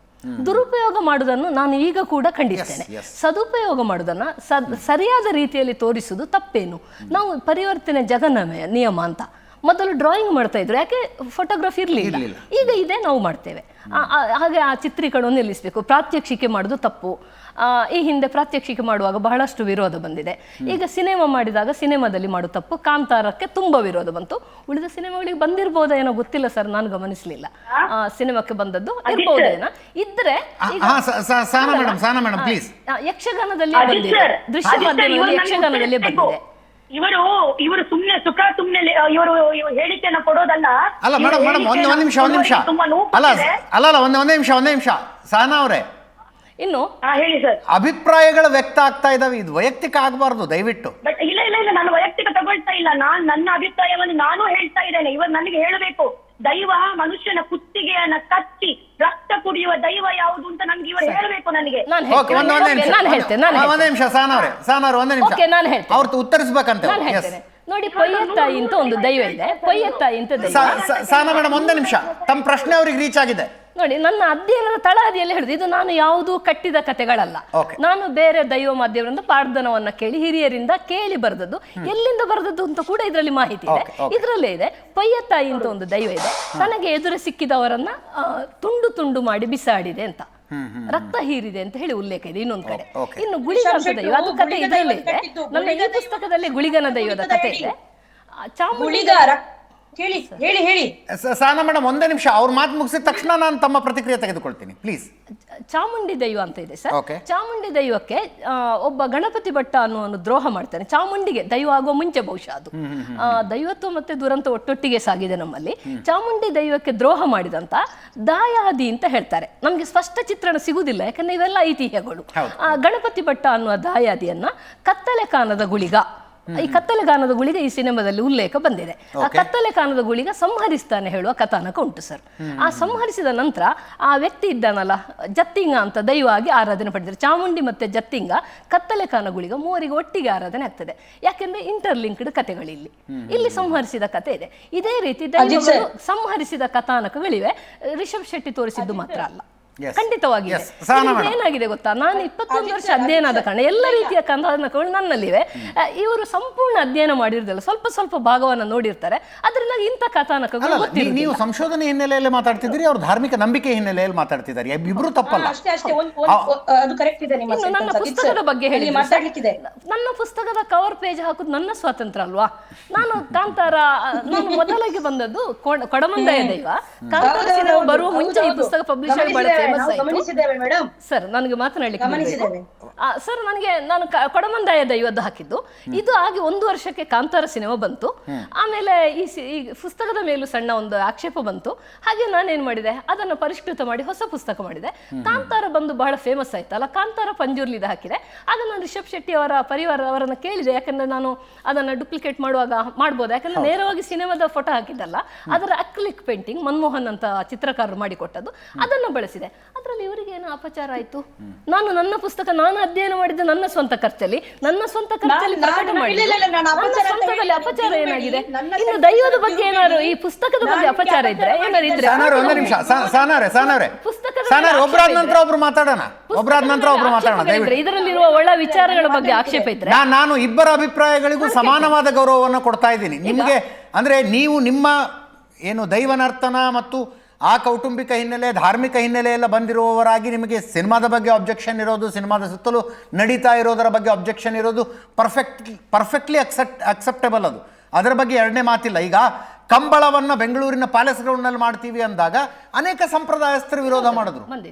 ದುರುಪಯೋಗ ಮಾಡುವುದನ್ನು ನಾನು ಈಗ ಕೂಡ ಖಂಡಿಸ್ತೇನೆ. ಸದುಪಯೋಗ ಮಾಡುವುದನ್ನು ಸರಿಯಾದ ರೀತಿಯಲ್ಲಿ ತೋರಿಸುವುದು ತಪ್ಪೇನು? ನಾವು ಪರಿವರ್ತನೆ ಜಗನ್ನಮಯ ನಿಯಮ ಅಂತ ಮೊದಲು ಡ್ರಾಯಿಂಗ್ ಮಾಡ್ತಾ ಇದ್ರು, ಯಾಕೆ ಫೋಟೋಗ್ರಫಿ ಇರಲಿಲ್ಲ, ಈಗ ಇದೆ, ನಾವು ಮಾಡ್ತೇವೆ. ಹಾಗೆ ಆ ಚಿತ್ರೀಕರಣವನ್ನು ನಿಲ್ಲಿಸಬೇಕು. ಪ್ರಾತ್ಯಕ್ಷಿಕೆ ಮಾಡೋದು ತಪ್ಪು. ಈ ಹಿಂದೆ ಪ್ರಾತ್ಯಕ್ಷಿಕೆ ಮಾಡುವಾಗ ಬಹಳಷ್ಟು ವಿರೋಧ ಬಂದಿದೆ. ಈಗ ಸಿನಿಮಾ ಮಾಡಿದಾಗ ಸಿನಿಮಾದಲ್ಲಿ ಮಾಡೋ ತಪ್ಪು. ಕಾಂತಾರಕ್ಕೆ ತುಂಬಾ ವಿರೋಧ ಬಂತು. ಉಳಿದ ಸಿನಿಮಾಗಳಿಗೆ ಬಂದಿರಬಹುದಾ ಏನೋ ಗೊತ್ತಿಲ್ಲ ಸರ್, ನಾನು ಗಮನಿಸಲಿಲ್ಲ. ಸಿನಿಮಾಕ್ಕೆ ಬಂದದ್ದು ಇರಬಹುದೇನೋ ಇದ್ರೆ ಯಕ್ಷಗಾನದಲ್ಲೇ ಬಂದಿದೆ, ದೃಶ್ಯ ಮಾಧ್ಯಮದಲ್ಲಿ ಯಕ್ಷಗಾನದಲ್ಲೇ ಬಂದಿದೆ. ಇವರು ಸುಮ್ನೆ ಇವರು ಹೇಳಿಕೆಯನ್ನ ಕೊಡೋದಲ್ಲ. ಅಲ್ಲ ಮೇಡಮ್ ಒಂದ್ ನಿಮಿಷ ಒಂದೇ ನಿಮಿಷ ಸಹನಾ ಅವರೇ, ಇನ್ನು ಹೇಳಿ ಸರ್. ಅಭಿಪ್ರಾಯಗಳು ವ್ಯಕ್ತ ಆಗ್ತಾ ಇದಾವೆ, ಇದು ವೈಯಕ್ತಿಕ ಆಗಬಾರ್ದು ದಯವಿಟ್ಟು. ಬಟ್ ಇಲ್ಲ ನಾನು ವೈಯಕ್ತಿಕ ತಗೊಳ್ತಾ ಇಲ್ಲ, ನನ್ನ ಅಭಿಪ್ರಾಯವನ್ನು ನಾನು ಹೇಳ್ತಾ ಇದ್ದೇನೆ. ಇವರು ನನಗೆ ಹೇಳಬೇಕು, ದೈವ ಮನುಷ್ಯನ ಕುತ್ತಿಗೆಯನ್ನ ಕಚ್ಚಿ ರಕ್ತ ಕುಡಿಯುವ ದೈವ ಯಾವುದು ಅಂತ ನನ್ಗೆ ಇವರು ಹೇಳಬೇಕು. ನನಗೆ ಒಂದೇ ನಿಮಿಷ ಸಹನಾ ಒಂದೇ ನಿಮಿಷ ಅವ್ರು ಉತ್ತರಿಸ್ಬೇಕಂತ. ನೋಡಿ, ಪೊಯ್ಯತ್ತಾಯಿ ಅಂತ ಒಂದು ದೈವ ಇದೆ, ಪೊಯ್ಯತ್ತಾಯಿ ಅಂತ ದೈವ. ಸಹನಾ ಮೇಡಮ್ ಒಂದೇ ನಿಮಿಷ, ತಮ್ಮ ಪ್ರಶ್ನೆ ಅವ್ರಿಗೆ ರೀಚ್ ಆಗಿದೆ. ನೋಡಿ, ನನ್ನ ಅಧ್ಯಯನದ ತಳಹದಿಯಲ್ಲಿ ಹೇಳುದು, ಇದು ನಾನು ಯಾವುದು ಕಟ್ಟಿದ ಕಥೆಗಳಲ್ಲ. ನಾನು ಬೇರೆ ದೈವ ಮಾಧ್ಯಮದಿಂದ ಪಾರ್ಧನವನ್ನ ಕೇಳಿ ಹಿರಿಯರಿಂದ ಕೇಳಿ ಬರೆದದ್ದು. ಎಲ್ಲಿಂದ ಬರೆದದ್ದು ಅಂತ ಕೂಡ ಇದರಲ್ಲಿ ಮಾಹಿತಿ ಇದೆ. ಇದರಲ್ಲೇ ಇದೆ, ಪೊಯ್ಯತ್ತಾಯಿ ಅಂತ ಒಂದು ದೈವ ಇದೆ, ತನಗೆ ಎದುರು ಸಿಕ್ಕಿದವರನ್ನ ತುಂಡು ತುಂಡು ಮಾಡಿ ಬಿಸಾಡಿದೆ ಅಂತ, ರಕ್ತ ಹೀರಿದೆ ಅಂತ ಹೇಳಿ ಉಲ್ಲೇಖ ಇದೆ ಇನ್ನೊಂದು ಕಡೆ. ಇನ್ನು ಗುಳಿಗ ಅಂತ ದೈವ, ಅದು ಕಥೆ ಇದರಲ್ಲೇ ಇದೆ. ನನ್ನ ಈ ಪುಸ್ತಕದಲ್ಲಿ ಗುಳಿಗನ ದೈವದ ಕಥೆ ಇದೆ. ಹೇಳಿ ಸಹನಾ ಮೇಡಮ್ ಒಂದೇ ನಿಮಿಷ, ಅವ್ರ ಮಾತು ಮುಗಿಸಿದ ತಕ್ಷಣ ನಾನು ತಮ್ಮ ಪ್ರತಿಕ್ರಿಯೆ ತೆಗೆದುಕೊಳ್ತೀನಿ ಪ್ಲೀಸ್. ಚಾಮುಂಡಿ ದೈವ ಅಂತ ಇದೆ ಸರ್. ಚಾಮುಂಡಿ ದೈವಕ್ಕೆ ಒಬ್ಬ ಗಣಪತಿ ಭಟ್ಟ ಅನ್ನುವ ದ್ರೋಹ ಮಾಡ್ತಾನೆ. ಚಾಮುಂಡಿಗೆ ದೈವ ಆಗುವ ಮುಂಚೆ ಬಹುಶಃ ಅದು ದೈವತ್ವ ಮತ್ತೆ ದುರಂತ ಒಟ್ಟೊಟ್ಟಿಗೆ ಸಾಗಿದೆ ನಮ್ಮಲ್ಲಿ. ಚಾಮುಂಡಿ ದೈವಕ್ಕೆ ದ್ರೋಹ ಮಾಡಿದಂತ ದಾಯಾದಿ ಅಂತ ಹೇಳ್ತಾರೆ. ನಮ್ಗೆ ಸ್ಪಷ್ಟ ಚಿತ್ರಣ ಸಿಗುವುದಿಲ್ಲ, ಯಾಕಂದ್ರೆ ಇವೆಲ್ಲ ಐತಿಹ್ಯಗಳು. ಗಣಪತಿ ಭಟ್ಟ ಅನ್ನುವ ದಾಯಾದಿಯನ್ನ ಕತ್ತಲೆ ಕಾನದ ಗುಳಿಗ, ಈ ಕತ್ತಲೆ ಕಾನದ ಗುಳಿಗ ಈ ಸಿನಿಮಾದಲ್ಲಿ ಉಲ್ಲೇಖ ಬಂದಿದೆ. ಆ ಕತ್ತಲೆ ಕಾನದ ಗುಳಿಗ ಸಂಹರಿಸ್ತಾನೆ ಹೇಳುವ ಕಥಾನಕ ಉಂಟು ಸರ್. ಆ ಸಂಹರಿಸಿದ ನಂತರ ಆ ವ್ಯಕ್ತಿ ಇದ್ದಾನಲ್ಲ, ಜತ್ತಿಂಗ ಅಂತ ದೈವ ಆಗಿ ಆರಾಧನೆ ಪಡೆದಿದ್ದಾರೆ. ಚಾಮುಂಡಿ ಮತ್ತೆ ಜತ್ತಿಂಗ, ಕತ್ತಲೆ ಕಾನ ಗುಳಿಗ ಮೂವರಿಗೆ ಒಟ್ಟಿಗೆ ಆರಾಧನೆ ಆಗ್ತದೆ. ಯಾಕೆಂದ್ರೆ ಇಂಟರ್ಲಿಂಕ್ಡ್ ಕಥೆಗಳಿಲ್ಲಿ, ಇಲ್ಲಿ ಸಂಹರಿಸಿದ ಕಥೆ ಇದೆ. ಇದೇ ರೀತಿ ದೈವಗಳು ಸಂಹರಿಸಿದ ಕಥಾನಕಗಳಿವೆ. ರಿಷಬ್ ಶೆಟ್ಟಿ ತೋರಿಸಿದ್ದು ಮಾತ್ರ ಅಲ್ಲ, ಖಂಡಿತವಾಗಿ ಏನಾಗಿದೆ ಗೊತ್ತಾ, ನಾನು 21 ವರ್ಷ ಅಧ್ಯಯನದ ಕಾರಣ ಎಲ್ಲ ರೀತಿಯ ಕಥಾನಕಗಳು ನನ್ನಲ್ಲಿವೆ. ಇವರು ಸಂಪೂರ್ಣ ಅಧ್ಯಯನ ಮಾಡಿರೋದಿಲ್ಲ, ಸ್ವಲ್ಪ ಸ್ವಲ್ಪ ಭಾಗವನ್ನು ನೋಡಿರ್ತಾರೆ. ಅದರಿಂದ ಇಂಥ ಕಥಾನಕಗಳು ಗೊತ್ತಿಲ್ಲ. ನೀವು ಸಂಶೋಧನೆ ಹಿನ್ನೆಲೆಯಲ್ಲಿ ಮಾತಾಡ್ತಿದ್ದೀರಿ, ಅವ್ರು ಧಾರ್ಮಿಕ ನಂಬಿಕೆ ಹಿನ್ನೆಲೆಯಲ್ಲಿ ಮಾತಾಡ್ತಿದ್ದಾರೆ, ಇಬ್ರು ತಪ್ಪಲ್ಲ. ನನ್ನ ಪುಸ್ತಕದ ಬಗ್ಗೆ ಹೇಳಿ, ನನ್ನ ಪುಸ್ತಕದ ಕವರ್ ಪೇಜ್ ಹಾಕುದು ನನ್ನ ಸ್ವಾತಂತ್ರ್ಯ ಅಲ್ವಾ? ನಾನು ಕಾಂತಾರ, ನಾನು ಮೊದಲಿಗೆ ಬಂದದ್ದು ಕೊಡಮಂದಾಯ ದೈವ. ಕಾಂತಾರ ಸಿನಿಮಾ ಬರುವ ಮುಂಚೆ ಈ ಪುಸ್ತಕ ಪಬ್ಲಿಷ್ ಆಗಿ ಫೇಮಸ್ ಆಯ್ತು. ಗಮನಿಸಿದ್ದೇವೆ ಮೇಡಮ್. ಸರ್ ನನಗೆ ಮಾತನಾಡಲಿಕ್ಕೆ ಗಮನಿಸಿದ್ದೇವೆ. ಸರ್ ನನಗೆ ನಾನು ಕೊಡಮಂದಾಯ ದೈವದ್ದು ಹಾಕಿದ್ದು ಇದು ಆಗಿ 1 ವರ್ಷಕ್ಕೆ ಕಾಂತಾರ ಸಿನಿಮಾ ಬಂತು. ಆಮೇಲೆ ಈ ಪುಸ್ತಕದ ಮೇಲೂ ಸಣ್ಣ ಒಂದು ಆಕ್ಷೇಪ ಬಂತು. ಹಾಗೆ ನಾನೇನ್ ಮಾಡಿದೆ, ಅದನ್ನು ಪರಿಷ್ಕೃತ ಮಾಡಿ ಹೊಸ ಪುಸ್ತಕ ಮಾಡಿದೆ. ಕಾಂತಾರ ಬಂದು ಬಹಳ ಫೇಮಸ್ ಆಯ್ತಲ್ಲ, ಕಾಂತಾರ ಪಂಜುರ್ಲಿದ ಹಾಕಿದೆ. ಆಗ ನಾನು ರಿಷಬ್ ಶೆಟ್ಟಿ ಅವರ ಪರಿವಾರವರನ್ನು ಕೇಳಿದೆ, ಯಾಕಂದ್ರೆ ನಾನು ಅದನ್ನು ಡುಪ್ಲಿಕೇಟ್ ಮಾಡುವಾಗ ಮಾಡ್ಬೋದು, ಯಾಕಂದ್ರೆ ನೇರವಾಗಿ ಸಿನಿಮಾದ ಫೋಟೋ ಹಾಕಿದ್ದಲ್ಲ, ಅದರ ಅಕ್ಲಿಕ್ ಪೇಂಟಿಂಗ್ ಮನ್ಮೋಹನ್ ಅಂತ ಚಿತ್ರಕಾರರು ಮಾಡಿಕೊಟ್ಟದ್ದು, ಅದನ್ನು ಬಳಸಿದೆ. ಅದರಲ್ಲಿ ಇವರಿಗೆ ಏನೋ ಅಪಚಾರ ಆಯ್ತು. ನಾನು ನನ್ನ ಪುಸ್ತಕ ನಾನು ಅಧ್ಯಯನ ಮಾಡಿದ್ದು ನನ್ನ ಸ್ವಂತ ಖರ್ಚಲ್ಲಿ ಪ್ರಕಟ ಮಾಡಿದ್ದು, ನನ್ನ ಸ್ವಂತದಲ್ಲಿ ಅಪಚಾರ ಏನಾಗಿದೆ? ಇನ್ನು ದೈವದ ಬಗ್ಗೆ ಏನಾದ್ರು ಈ ಪುಸ್ತಕದ ಬಗ್ಗೆ ಅಪಚಾರ ಇದ್ರೆ ಏನಾದ್ರು ಇದ್ರೆ ಒಂದು ನಿಮಿಷ ಒಬ್ಬರಾದ ನಂತರ ಒಬ್ರು ಮಾತಾಡೋಣ, ಇದರಲ್ಲಿರುವ ಒಳ್ಳ ವಿಚಾರಗಳ ಬಗ್ಗೆ ಆಕ್ಷೇಪ ಇದ್ರೆ ನಾನು ಇಬ್ಬರ ಅಭಿಪ್ರಾಯಗಳಿಗೂ ಸಮಾನವಾದ ಗೌರವವನ್ನು ಕೊಡ್ತಾ ಇದ್ದೀನಿ. ನಿಮಗೆ ಅಂದ್ರೆ ನೀವು ನಿಮ್ಮ ಏನು ದೈವನರ್ತನ ಮತ್ತು ಆ ಕೌಟುಂಬಿಕ ಹಿನ್ನೆಲೆ, ಧಾರ್ಮಿಕ ಹಿನ್ನೆಲೆ ಎಲ್ಲ ಬಂದಿರುವವರಾಗಿ ನಿಮಗೆ ಸಿನಿಮಾದ ಬಗ್ಗೆ ಅಬ್ಜೆಕ್ಷನ್ ಇರೋದು, ಸಿನಿಮಾದ ಸುತ್ತಲೂ ನಡೀತಾ ಇರೋದರ ಬಗ್ಗೆ ಅಬ್ಜೆಕ್ಷನ್ ಇರೋದು ಪರ್ಫೆಕ್ಟ್ಲಿ ಅಕ್ಸೆಪ್ಟೇಬಲ್. ಅದರ ಬಗ್ಗೆ ಎರಡನೇ ಮಾತಿಲ್ಲ. ಈಗ ಕಂಬಳವನ್ನು ಬೆಂಗಳೂರಿನ ಪ್ಯಾಲೇಸ್ ಗ್ರೌಂಡ್ನಲ್ಲಿ ಮಾಡ್ತೀವಿ ಅಂದಾಗ ಅನೇಕ ಸಂಪ್ರದಾಯಸ್ಥರು ವಿರೋಧ ಮಾಡಿದ್ರು,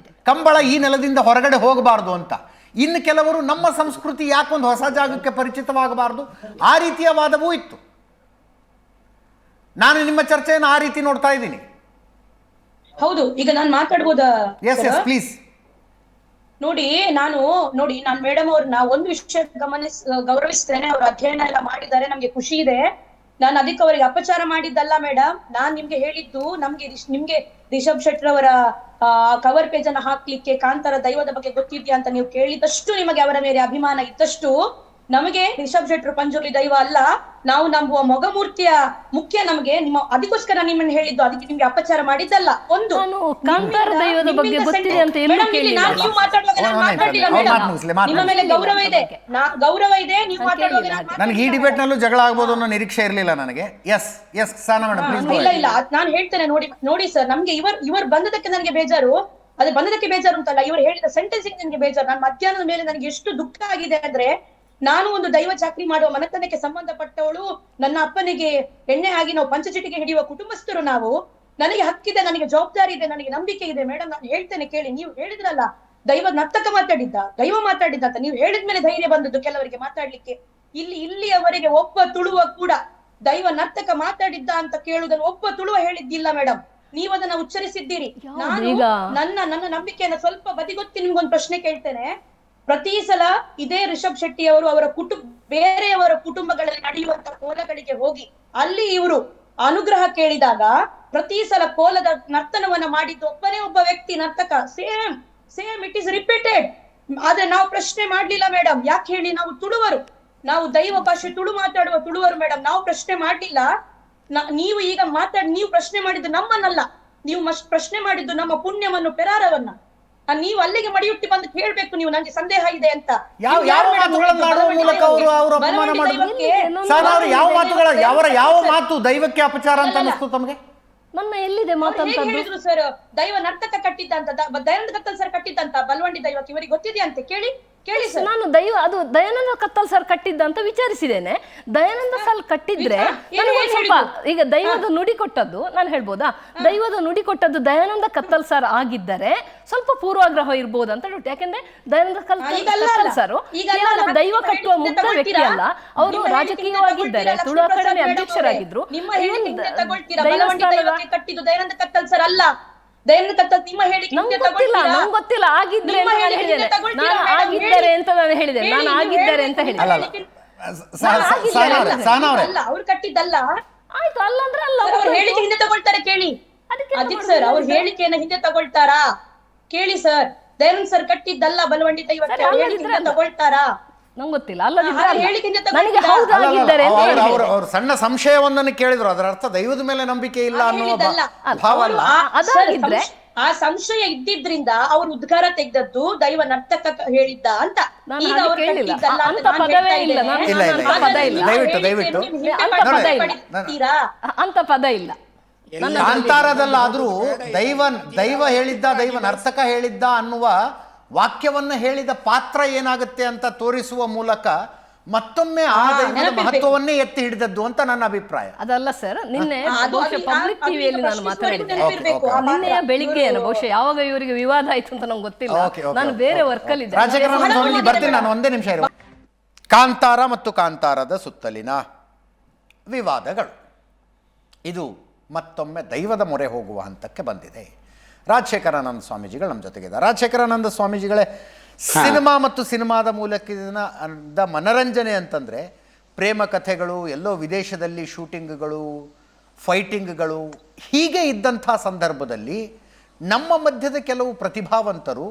ಕಂಬಳ ಈ ನೆಲದಿಂದ ಹೊರಗಡೆ ಹೋಗಬಾರ್ದು ಅಂತ. ಇನ್ನು ಕೆಲವರು ನಮ್ಮ ಸಂಸ್ಕೃತಿ ಯಾಕೊಂದು ಹೊಸ ಜಾಗಕ್ಕೆ ಪರಿಚಿತವಾಗಬಾರ್ದು, ಆ ರೀತಿಯ ವಾದವೂ ಇತ್ತು. ನಾನು ನಿಮ್ಮ ಚರ್ಚೆಯನ್ನು ಆ ರೀತಿ ನೋಡ್ತಾ ಇದ್ದೀನಿ. ಹೌದು, ಈಗ ನಾನು ಮಾತಾಡ್ಬೋದಾ? S yes please. ನೋಡಿ ನಾನು ಮೇಡಮ್ ಅವ್ರನ್ನ ಒಂದು ವಿಷಯ ಗೌರವಿಸ್ತೇನೆ. ಅವ್ರ ಅಧ್ಯಯನ ಎಲ್ಲ ಮಾಡಿದ್ದಾರೆ, ನಮ್ಗೆ ಖುಷಿ ಇದೆ. ನಾನು ಅದಕ್ಕೆ ಅವರಿಗೆ ಅಪಚಾರ ಮಾಡಿದ್ದಲ್ಲ ಮೇಡಮ್. ನಾನ್ ನಿಮ್ಗೆ ಹೇಳಿದ್ದು, ನಿಮ್ಗೆ ರಿಷಬ್ ಶೆಟ್ಟಿ ಅವರ ಕವರ್ ಪೇಜ್ ಅನ್ನ ಹಾಕ್ಲಿಕ್ಕೆ ಕಾಂತಾರ ದೈವದ ಬಗ್ಗೆ ಗೊತ್ತಿದ್ಯಾ ಅಂತ ನೀವು ಕೇಳಿದಷ್ಟು, ನಿಮಗೆ ಅವರ ಮೇಲೆ ಅಭಿಮಾನ ಇದ್ದಷ್ಟು ನಮಗೆ ರಿಷಬ್ ಶೆಟ್ಟಿ ಪಂಜುರ್ಲಿ ದೈವ ಅಲ್ಲ, ನಾವು ನಂಬುವ ಮೊಗಮೂರ್ತಿಯ ಮುಖ್ಯ ನಮಗೆ. ಅದಕ್ಕೋಸ್ಕರ ನಿಮ್ಮನ್ನು ಹೇಳಿದ್ದು, ಅದಕ್ಕೆ ನಿಮ್ಗೆ ಅಪಚಾರ ಮಾಡಿದ್ದಲ್ಲ. ಒಂದು ಕಾಂತಾರ ದೈವದ ಬಗ್ಗೆ ಗೊತ್ತಿದೆ ಅಂತ ನೀವು ಮಾತಾಡುವಾಗ ನಿಮ್ಮ ಮೇಲೆ ಗೌರವ ಇದೆ, ನೀವು ಮಾತಾಡುವಾಗ ನನಗೆ ಈ ಡಿಬೇಟ್ ನಲ್ಲೂ ಜಗಳ ಆಗ್ಬೋದು ಅನ್ನೋ ನಿರೀಕ್ಷೆ ಇರಲಿಲ್ಲ ನನಗೆ. ಎಸ್ ಸಾನಾ ಮೇಡಮ್, ಇಲ್ಲ ನಾನು ಹೇಳ್ತೇನೆ. ನೋಡಿ ಸರ್, ನಮ್ಗೆ ಇವರು ಬಂದದಕ್ಕೆ ನನಗೆ ಬೇಜಾರು. ಅದು ಬಂದದಕ್ಕೆ ಬೇಜಾರು ಅಂತಲ್ಲ, ಇವರು ಹೇಳಿದ ಸೆಂಟೆನ್ಸಿಂಗ್ ನನಗೆ ಬೇಜಾರು. ನಾನು ಮಧ್ಯಾಹ್ನದ ಮೇಲೆ ನನಗೆ ಎಷ್ಟು ದುಃಖ ಆಗಿದೆ ಅಂದ್ರೆ, ನಾನು ಒಂದು ದೈವ ಚಾಕ್ರಿ ಮಾಡುವ ಮನೆತನಕ್ಕೆ ಸಂಬಂಧಪಟ್ಟವಳು, ನನ್ನ ಅಪ್ಪನಿಗೆ ಎಣ್ಣೆ ಆಗಿ ನಾವು ಪಂಚಚಿಟಿಗೆ ಹಿಡಿಯುವ ಕುಟುಂಬಸ್ಥರು ನಾವು. ನನಗೆ ಹಕ್ಕಿದೆ, ನನಗೆ ಜವಾಬ್ದಾರಿ ಇದೆ, ನನಗೆ ನಂಬಿಕೆ ಇದೆ. ಮೇಡಮ್ ನಾನು ಹೇಳ್ತೇನೆ ಕೇಳಿ. ನೀವು ಹೇಳಿದ್ರಲ್ಲ ದೈವ ನರ್ತಕ ದೈವ ಮಾತಾಡಿದ್ದ ಅಂತ, ನೀವು ಹೇಳಿದ್ಮೇಲೆ ಧೈರ್ಯ ಬಂದದ್ದು ಕೆಲವರಿಗೆ ಮಾತಾಡ್ಲಿಕ್ಕೆ. ಇಲ್ಲಿಯವರೆಗೆ ಒಬ್ಬ ತುಳುವ ಕೂಡ ದೈವ ನರ್ತಕ ಮಾತಾಡಿದ್ದ ಅಂತ ಕೇಳುವುದನ್ನು ಒಬ್ಬ ತುಳುವ ಹೇಳಿದ್ದಿಲ್ಲ ಮೇಡಮ್. ನೀವು ಅದನ್ನ ಉಚ್ಚರಿಸಿದ್ದೀರಿ. ನಾನು ನನ್ನ ನಂಬಿಕೆಯನ್ನ ಸ್ವಲ್ಪ ಬದಿಗೊತ್ತಿ ನಿಮ್ಗೊಂದು ಪ್ರಶ್ನೆ ಕೇಳ್ತೇನೆ. ಪ್ರತಿ ಸಲ ಇದೇ ರಿಷಬ್ ಶೆಟ್ಟಿ ಅವರು ಅವರ ಬೇರೆಯವರ ಕುಟುಂಬಗಳಲ್ಲಿ ನಡೆಯುವಂತ ಕೋಲಗಳಿಗೆ ಹೋಗಿ ಅಲ್ಲಿ ಇವರು ಅನುಗ್ರಹ ಕೇಳಿದಾಗ ಪ್ರತಿ ಸಲ ಕೋಲದ ನರ್ತನವನ್ನ ಮಾಡಿದ್ದು ಒಬ್ಬ ವ್ಯಕ್ತಿ ನರ್ತಕ. Same it is repeated. ಆದ್ರೆ ನಾವು ಪ್ರಶ್ನೆ ಮಾಡ್ಲಿಲ್ಲ ಮೇಡಮ್. ಯಾಕೆ ಹೇಳಿ? ನಾವು ತುಳುವರು, ನಾವು ದೈವ ಭಾಷೆ ತುಳು ಮಾತಾಡುವ ತುಳುವರು ಮೇಡಮ್. ನಾವು ಪ್ರಶ್ನೆ ಮಾಡ್ಲಿಲ್ಲ. ನೀವು ಈಗ ನೀವು ಪ್ರಶ್ನೆ ಮಾಡಿದ್ದು ನಮ್ಮನ್ನಲ್ಲ, ನೀವು ಪ್ರಶ್ನೆ ಮಾಡಿದ್ದು ನಮ್ಮ ಪುಣ್ಯವನ್ನು ಪೆರಾರವನ್ನ. ನೀವು ಅಲ್ಲಿಗೆ ಮಡಿಯುಟ್ಟಿ ಬಂದು ಹೇಳ್ಬೇಕು, ನೀವು ನಂಗೆ ಸಂದೇಹ ಇದೆ ಅಂತ. ಯಾವ ಮಾತು ದೈವಕ್ಕೆ ಅಪಚಾರ ಅಂತ ಅನಿಸ್ತು ತಮಗೆ? ನನ್ನ ಎಲ್ಲಿದೆ ಹೇಳಿದ್ರು ಸರ್, ದೈವ ನರ್ತಕ ಕಟ್ಟಿದ್ದಂತ, ದಯಾನಂದ ಕತ್ತಲ್ ಸರ್ ಕಟ್ಟಿದ್ದಂತ ಬಲ್ವಂಡಿ ದೈವಕ್ಕೆ ಇವರಿಗೆ ಗೊತ್ತಿದೆ ಅಂತ ಕೇಳಿ ಸರ್. ನಾನು ಅದು ದಯಾನಂದ ಕತ್ತಲ್ ಸರ್ ಕಟ್ಟಿದ್ದ ಅಂತ ವಿಚಾರಿಸಿದ್ದೇನೆ. ದಯಾನಂದ ಸರ್ ಕಟ್ಟಿದ್ರೆ ಸ್ವಲ್ಪ ಈಗ ದೈವದ ನುಡಿ ಕೊಟ್ಟದ್ದು ನಾನು ಹೇಳ್ಬೋದಾ? ದೈವದ ನುಡಿ ಕೊಟ್ಟದ್ದು ದಯಾನಂದ ಕತ್ತಲ್ ಸರ್ ಆಗಿದ್ದರೆ ಸ್ವಲ್ಪ ಪೂರ್ವಾಗ್ರಹ ಇರ್ಬೋದು ಅಂತ ಡೌಟ್. ಯಾಕಂದ್ರೆ ದಯಾನಂದ ಕತ್ತಲ್ ಸರ್ ದೈವ ಕಟ್ಟುವ ಮುಕ್ತ ವ್ಯಕ್ತಿ ಅಲ್ಲ, ಅವರು ರಾಜಕೀಯವಾಗಿದ್ದಾರೆ, ತುಳು ಅಕಾಡೆಮಿ ಅಧ್ಯಕ್ಷರಾಗಿದ್ರು. ಕಟ್ಟಿದ್ದು ದಯಾನಂದ ಕತ್ತಲ್ ಸರ್ ಅಲ್ಲ. ದಯಾನಂದ ಕತ್ತಲ್ ನಿಮ್ಮ ಹೇಳಿಕೆ ನಂಗೆ ಗೊತ್ತಿಲ್ಲ. ಆಗಿದ್ರೆ ನಾನು ಆಗಿದ್ದಾರೆ ಅಂತ ನಾನು ಹೇಳಿದೆ. ನಾನು ಆಗಿದ್ದಾರೆ ಅಂತ ಹೇಳಿದೆ. ಅವ್ರು ಕಟ್ಟಿದ್ದಲ್ಲ. ಆಯ್ತು, ಅಲ್ಲ ಅಂದ್ರೆ ಅಲ್ಲ. ಅವ್ರ ಹೇಳಿಕೆ ಹಿಂದೆ ತಗೊಳ್ತಾರೆ ಕೇಳಿ. ಅಜಿತ್ ಸರ್ ಅವ್ರ ಹೇಳಿಕೆಯನ್ನ ಹಿಂದೆ ತಗೊಳ್ತಾರಾ ಕೇಳಿ ಸರ್. ದಯಾನಂದ್ ಸರ್ ಕಟ್ಟಿದ್ದಲ್ಲ ಬಲವಂಡಿ ದೈವಕ್ಕೆ, ಹೇಳಿಕೆ ತಗೊಳ್ತಾರಾ? ನಂಗೆ ಗೊತ್ತಿಲ್ಲ. ನನಗೆ ಹೌದಾಗಿದ್ದಾರೆ ಅವ್ರು ಸಣ್ಣ ಸಂಶಯವೊಂದನ್ನು ಕೇಳಿದ್ರು, ಅದರ ಅರ್ಥ ದೈವದ ಮೇಲೆ ನಂಬಿಕೆ ಇಲ್ಲ ಅನ್ನುವ ಭಾವ ಅಲ್ಲ. ಅದಾಗಿದ್ರೆ ಆ ಸಂಶಯ ಇದ್ದಿದ್ರಿಂದ ಅವ್ರು ಉದ್ಗಾರ ತೆಗೆದದ್ದು ದೈವ ನರ್ತಕ ಹೇಳಿದ್ದ ಅಂತ. ಈಗ ಅವ್ರು ಕಟ್ಟಿದ್ದಲ್ಲ ಅಂತ ಅಂತ ಪದವೇ ಇಲ್ಲ. ದಯವಿಟ್ಟು ಅಂತ ಪದ ಇಲ್ಲ. ಕಾಂತಾರದಲ್ಲಾದ್ರೂ ದೈವ ಹೇಳಿದ್ದ, ದೈವ ನರ್ತಕ ಹೇಳಿದ್ದ ಅನ್ನುವ ವಾಕ್ಯವನ್ನು ಹೇಳಿದ ಪಾತ್ರ ಏನಾಗುತ್ತೆ ಅಂತ ತೋರಿಸುವ ಮೂಲಕ ಮತ್ತೊಮ್ಮೆ ಆ ದೈವದ ಮಹತ್ವವನ್ನೇ ಎತ್ತಿ ಹಿಡಿದದ್ದು ಅಂತ ನನ್ನ ಅಭಿಪ್ರಾಯ. ಅದಲ್ಲ ಸರ್, ನಿನ್ನೆ ಬಹುಶಃ ಪಬ್ಲಿಕ್ ಟಿವಿಯಲ್ಲಿ ನಾನು ಮಾತಾಡಿದ್ದೆ. ನೆನಪಿರ್ಬೇಕು. ನಿನ್ನೆಯ ಬೆಳಿಗ್ಗೆ ಬಹುಶಃ ಯಾವಾಗ ಇವರಿಗೆ ವಿವಾದ ಆಯ್ತು ಅಂತ ನಂಗೆ ಗೊತ್ತಿಲ್ಲ. ನಾನು ಬೇರೆ ವರ್ಕಲ್ಲಿ ಇದ್ದೆ. ರಾಜಕೀಯ ಸ್ವಾಮೀಜಿ ಬರ್ತೀನಿ ನಾನು, ಒಂದೇ ನಿಮಿಷ ಇರುವ. ಕಾಂತಾರ ಮತ್ತು ಕಾಂತಾರದ ಸುತ್ತಲಿನ ವಿವಾದಗಳು, ಇದು ಮತ್ತೊಮ್ಮೆ ದೈವದ ಮೊರೆ ಹೋಗುವ ಹಂತಕ್ಕೆ ಬಂದಿದೆ. ರಾಜಶೇಖರಾನಂದ ಸ್ವಾಮೀಜಿಗಳು ನಮ್ಮ ಜೊತೆಗಿದ್ದಾರೆ. ರಾಜಶೇಖರಾನಂದ ಸ್ವಾಮೀಜಿಗಳೇ, ಸಿನಿಮಾ ಮತ್ತು ಸಿನಿಮಾದ ಮೂಲಕ ಮನರಂಜನೆ ಅಂತಂದರೆ ಪ್ರೇಮ ಕಥೆಗಳು, ಎಲ್ಲೋ ವಿದೇಶದಲ್ಲಿ ಶೂಟಿಂಗ್ಗಳು, ಫೈಟಿಂಗ್ಗಳು, ಹೀಗೆ ಇದ್ದಂಥ ಸಂದರ್ಭದಲ್ಲಿ ನಮ್ಮ ಮಧ್ಯದ ಕೆಲವು ಪ್ರತಿಭಾವಂತರು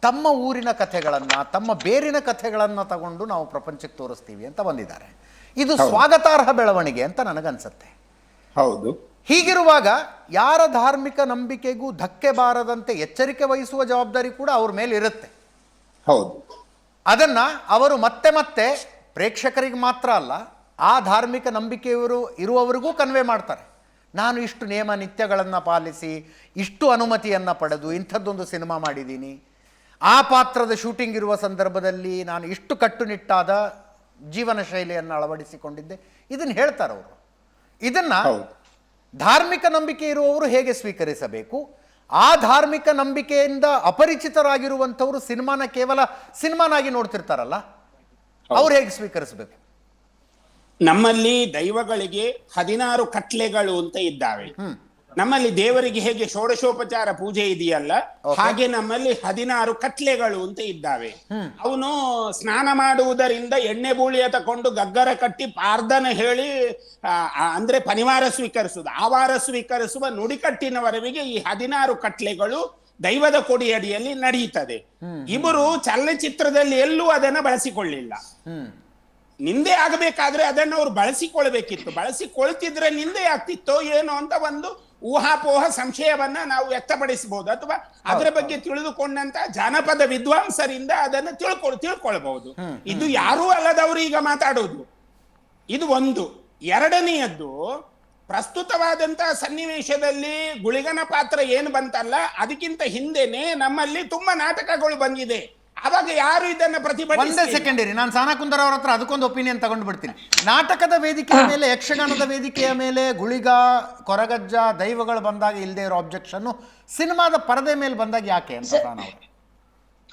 ತಮ್ಮ ಊರಿನ ಕಥೆಗಳನ್ನು, ತಮ್ಮ ಬೇರಿನ ಕಥೆಗಳನ್ನು ತಗೊಂಡು ನಾವು ಪ್ರಪಂಚಕ್ಕೆ ತೋರಿಸ್ತೀವಿ ಅಂತ ಬಂದಿದ್ದಾರೆ. ಇದು ಸ್ವಾಗತಾರ್ಹ ಬೆಳವಣಿಗೆ ಅಂತ ನನಗನ್ಸುತ್ತೆ. ಹೌದು. ಹೀಗಿರುವಾಗ ಯಾರ ಧಾರ್ಮಿಕ ನಂಬಿಕೆಗೂ ಧಕ್ಕೆ ಬಾರದಂತೆ ಎಚ್ಚರಿಕೆ ವಹಿಸುವ ಜವಾಬ್ದಾರಿ ಕೂಡ ಅವ್ರ ಮೇಲೆ ಇರುತ್ತೆ. ಹೌದು. ಅದನ್ನು ಅವರು ಮತ್ತೆ ಮತ್ತೆ ಪ್ರೇಕ್ಷಕರಿಗೆ ಮಾತ್ರ ಅಲ್ಲ, ಆ ಧಾರ್ಮಿಕ ನಂಬಿಕೆಯವರು ಇರುವವರಿಗೂ ಕನ್ವೆ ಮಾಡ್ತಾರೆ. ನಾನು ಇಷ್ಟು ನಿಯಮ ನಿತ್ಯಗಳನ್ನು ಪಾಲಿಸಿ, ಇಷ್ಟು ಅನುಮತಿಯನ್ನು ಪಡೆದು ಇಂಥದ್ದೊಂದು ಸಿನಿಮಾ ಮಾಡಿದ್ದೀನಿ, ಆ ಪಾತ್ರದ ಶೂಟಿಂಗ್ ಇರುವ ಸಂದರ್ಭದಲ್ಲಿ ನಾನು ಇಷ್ಟು ಕಟ್ಟುನಿಟ್ಟಾದ ಜೀವನ ಶೈಲಿಯನ್ನು ಅಳವಡಿಸಿಕೊಂಡಿದ್ದೆ, ಇದನ್ನು ಹೇಳ್ತಾರೆ ಅವರು. ಇದನ್ನು ಧಾರ್ಮಿಕ ನಂಬಿಕೆ ಇರುವವರು ಹೇಗೆ ಸ್ವೀಕರಿಸಬೇಕು, ಆ ಧಾರ್ಮಿಕ ನಂಬಿಕೆಯಿಂದ ಅಪರಿಚಿತರಾಗಿರುವಂಥವರು ಸಿನಿಮಾನ ಕೇವಲ ಸಿನಿಮಾನಾಗಿ ನೋಡ್ತಿರ್ತಾರಲ್ಲ, ಅವ್ರು ಹೇಗೆ ಸ್ವೀಕರಿಸಬೇಕು? ನಮ್ಮಲ್ಲಿ ದೈವಗಳಿಗೆ 16 ಕಟ್ಲೆಗಳು ಅಂತ ಇದ್ದಾವೆ. ನಮ್ಮಲ್ಲಿ ದೇವರಿಗೆ ಹೇಗೆ ಷೋಡಶೋಪಚಾರ ಪೂಜೆ ಇದೆಯಲ್ಲ, ಹಾಗೆ ನಮ್ಮಲ್ಲಿ 16 ಕಟ್ಲೆಗಳು ಅಂತ ಇದ್ದಾವೆ. ಅವನು ಸ್ನಾನ ಮಾಡುವುದರಿಂದ ಎಣ್ಣೆ ಬೂಳಿಯ ತಕೊಂಡು ಗಗ್ಗರ ಕಟ್ಟಿ ಪ್ರಾರ್ಥನೆ ಹೇಳಿ ಅಂದ್ರೆ ಪನಿವಾರ ಸ್ವೀಕರಿಸುವುದು, ಆವಾರ ಸ್ವೀಕರಿಸುವ ನುಡಿಕಟ್ಟಿನವರೆಗೆ ಈ 16 ಕಟ್ಲೆಗಳು ದೈವದ ಕೊಡಿಯಡಿಯಲ್ಲಿ ನಡೆಯುತ್ತದೆ. ಇವರು ಚಲನಚಿತ್ರದಲ್ಲಿ ಎಲ್ಲೂ ಅದನ್ನ ಬಳಸಿಕೊಳ್ಳಿಲ್ಲ. ನಿಂದೆ ಆಗಬೇಕಾದ್ರೆ ಅದನ್ನು ಅವ್ರು ಬಳಸಿಕೊಳ್ಬೇಕಿತ್ತು. ಬಳಸಿಕೊಳ್ತಿದ್ರೆ ನಿಂದೆ ಆಗ್ತಿತ್ತೋ ಏನೋ ಅಂತ ಒಂದು ಊಹಾಪೋಹ ಸಂಶಯವನ್ನ ನಾವು ವ್ಯಕ್ತಪಡಿಸಬಹುದು, ಅಥವಾ ಅದರ ಬಗ್ಗೆ ತಿಳಿದುಕೊಂಡಂತ ಜಾನಪದ ವಿದ್ವಾಂಸರಿಂದ ಅದನ್ನು ತಿಳ್ಕೊಳ್ಬಹುದು. ಇದು ಯಾರೂ ಅಲ್ಲದವರು ಈಗ ಮಾತಾಡೋದು. ಇದು ಒಂದು. ಎರಡನೆಯದ್ದು, ಪ್ರಸ್ತುತವಾದಂತಹ ಸನ್ನಿವೇಶದಲ್ಲಿ ಗುಳಿಗನ ಪಾತ್ರ ಏನು ಬಂತಲ್ಲ, ಅದಕ್ಕಿಂತ ಹಿಂದೆನೆ ನಮ್ಮಲ್ಲಿ ತುಂಬಾ ನಾಟಕಗಳು ಬಂದಿದೆ. ಅವಾಗ ಯಾರು ಇದನ್ನ ಪ್ರತಿಭಟಿಸಿ, ಒಂದೇ ಸೆಕೆಂಡ್ ಇರಿ, ನಾನು ಸಾನಾ ಕುಂದರ್ ಅವ್ರ ಹತ್ರ ಅದಕ್ಕೊಂದು ಒಪಿನಿಯನ್ ತಗೊಂಡು ಬಿಡ್ತೀನಿ. ನಾಟಕದ ವೇದಿಕೆಯ ಮೇಲೆ, ಯಕ್ಷಗಾನದ ವೇದಿಕೆಯ ಮೇಲೆ ಗುಳಿಗ, ಕೊರಗಜ್ಜ, ದೈವಗಳು ಬಂದಾಗ ಇಲ್ಲದೆ ಇರೋ ಆಬ್ಜೆಕ್ಷನ್ ಸಿನಿಮಾದ ಪರದೆ ಮೇಲೆ ಬಂದಾಗ ಯಾಕೆ ಅಂತ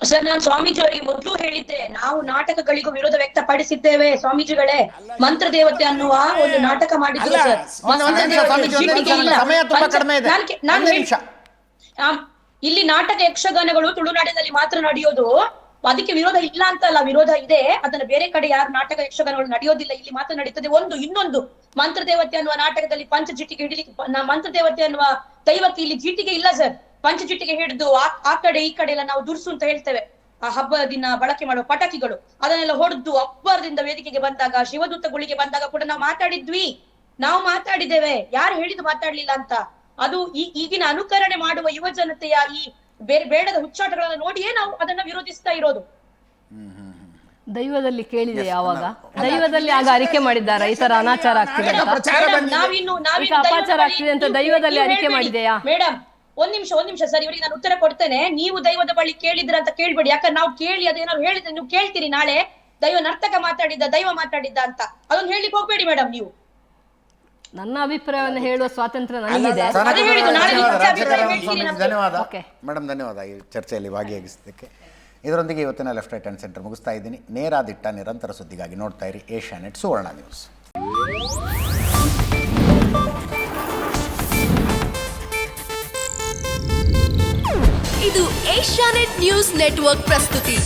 ಸರ್, ನಾನು ಸ್ವಾಮೀಜಿಯವರಿಗೆ ಮೊದಲು ಹೇಳಿದ್ದೆ, ನಾವು ನಾಟಕಗಳಿಗೂ ವಿರೋಧ ವ್ಯಕ್ತಪಡಿಸಿದ್ದೇವೆ. ಸ್ವಾಮೀಜಿಗಳೇ, ಮಂತ್ರ ದೇವತೆ ಅನ್ನುವ ಒಂದು ನಾಟಕ ಮಾಡಿದ್ರು ಸರ್. ಸಮಯ ತುಂಬಾ ಕಡಿಮೆ ಇದೆ, ಇಲ್ಲಿ ನಾಟಕ ಯಕ್ಷಗಾನಗಳು ತುಳುನಾಡಿನಲ್ಲಿ ಮಾತ್ರ ನಡೆಯೋದು. ಅದಕ್ಕೆ ವಿರೋಧ ಇಲ್ಲ ಅಂತಲ್ಲ, ವಿರೋಧ ಇದೆ. ಅದನ್ನ ಬೇರೆ ಕಡೆ ಯಾರು ನಾಟಕ ಯಕ್ಷಗಾನಗಳು ನಡೆಯೋದಿಲ್ಲ, ಇಲ್ಲಿ ಮಾತ್ರ ನಡೀತದೆ. ಇನ್ನೊಂದು ಮಂತ್ರ ದೇವತೆ ಅನ್ನುವ ನಾಟಕದಲ್ಲಿ ಪಂಚಜಿಟಿಗೆ ಹಿಡಿಲಿಕ್ಕೆ, ಮಂತ್ರ ದೇವತೆ ಅನ್ನುವ ದೈವಕ್ಕೆ ಇಲ್ಲಿ ಜೀಟಿಗೆ ಇಲ್ಲ ಸರ್. ಪಂಚಜಿಟಿಗೆ ಹಿಡಿದು ಆ ಕಡೆ ಈ ಕಡೆ ಎಲ್ಲ ನಾವು ದುರ್ಸು ಅಂತ ಹೇಳ್ತೇವೆ. ಆ ಹಬ್ಬದ ದಿನ ಬಳಕೆ ಮಾಡುವ ಪಟಾಕಿಗಳು, ಅದನ್ನೆಲ್ಲ ಹೊಡೆದು ಅಬ್ಬರದಿಂದ ವೇದಿಕೆಗೆ ಬಂದಾಗ, ಶಿವದೂತಗಳಿಗೆ ಬಂದಾಗ ಕೂಡ ನಾವು ಮಾತಾಡಿದ್ದೇವೆ. ಯಾರು ಹೇಳಿದ್ದು ಮಾತಾಡ್ಲಿಲ್ಲ ಅಂತ? ಅದು ಈಗಿನ ಅನುಕರಣೆ ಮಾಡುವ ಯುವ ಜನತೆಯ ಈ ಬೇಡದ ಹುಚ್ಚಾಟಗಳನ್ನು ನೋಡಿಯೇ ನಾವು ಅದನ್ನ ವಿರೋಧಿಸ್ತಾ ಇರೋದು. ದೈವದಲ್ಲಿ ಕೇಳಿದೆ ಯಾವಾಗ? ದೈವದಲ್ಲಿ ಆಗ ಅರಿಕೆ ಮಾಡಿದ್ದಾರೆ ಈ ತರ ಅನಾಚಾರ ಆಗ್ತಿದೆ ಅಂತ, ಅಪಾಚಾರ ಆಗ್ತಿದೆ ಅಂತ ದೈವದಲ್ಲಿ ಅರಿಕೆ ಮಾಡಿದೆಯಾ? ಮೇಡಮ್, ಒಂದ್ ನಿಮಿಷ ಸರ್, ಇವರಿಗೆ ನಾನು ಉತ್ತರ ಕೊಡ್ತೇನೆ. ನೀವು ದೈವದ ಬಳಿ ಕೇಳಿದ್ರ ಅಂತ ಕೇಳ್ಬೇಡಿ. ಯಾಕಂದ್ರೆ ನಾವು ಕೇಳಿ ಅದೇನಾದ್ರು ಹೇಳಿದ್ರೆ ನೀವು ಕೇಳ್ತೀರಿ ನಾಳೆ ದೈವ ನರ್ತಕ ಮಾತಾಡಿದ್ದ, ದೈವ ಮಾತಾಡಿದ್ದ ಅಂತ. ಅದನ್ನ ಹೇಳಿಕ್ ಹೋಗ್ಬೇಡಿ ಮೇಡಮ್ ನೀವು. ನನ್ನ ಅಭಿಪ್ರಾಯವನ್ನು ಹೇಳುವ ಸ್ವಾತಂತ್ರ್ಯ ನನಗಿದೆ. ಧನ್ಯವಾದ ಮೇಡಮ್, ಧನ್ಯವಾದ ಈ ಚರ್ಚೆಯಲ್ಲಿ ಭಾಗಿಯಾಗಿಸಿದ್ದಕ್ಕೆ. ಇದರೊಂದಿಗೆ ಇವತ್ತಿನ ಲೆಫ್ಟ್ ರೈಟ್ ಹ್ಯಾಂಡ್ ಸೆಂಟರ್ ಮುಗಿಸ್ತಾ ಇದ್ದೀನಿ. ನೇರ ದಿಟ್ಟ ನಿರಂತರ ಸುದ್ದಿಗಾಗಿ ನೋಡ್ತಾ ಇರಿ ಏಷ್ಯಾನೆಟ್ ಸುವರ್ಣ ನ್ಯೂಸ್. ಇದು ಏಷ್ಯಾನೆಟ್ ನ್ಯೂಸ್ ನೆಟ್ವರ್ಕ್ ಪ್ರಸ್ತುತಿ.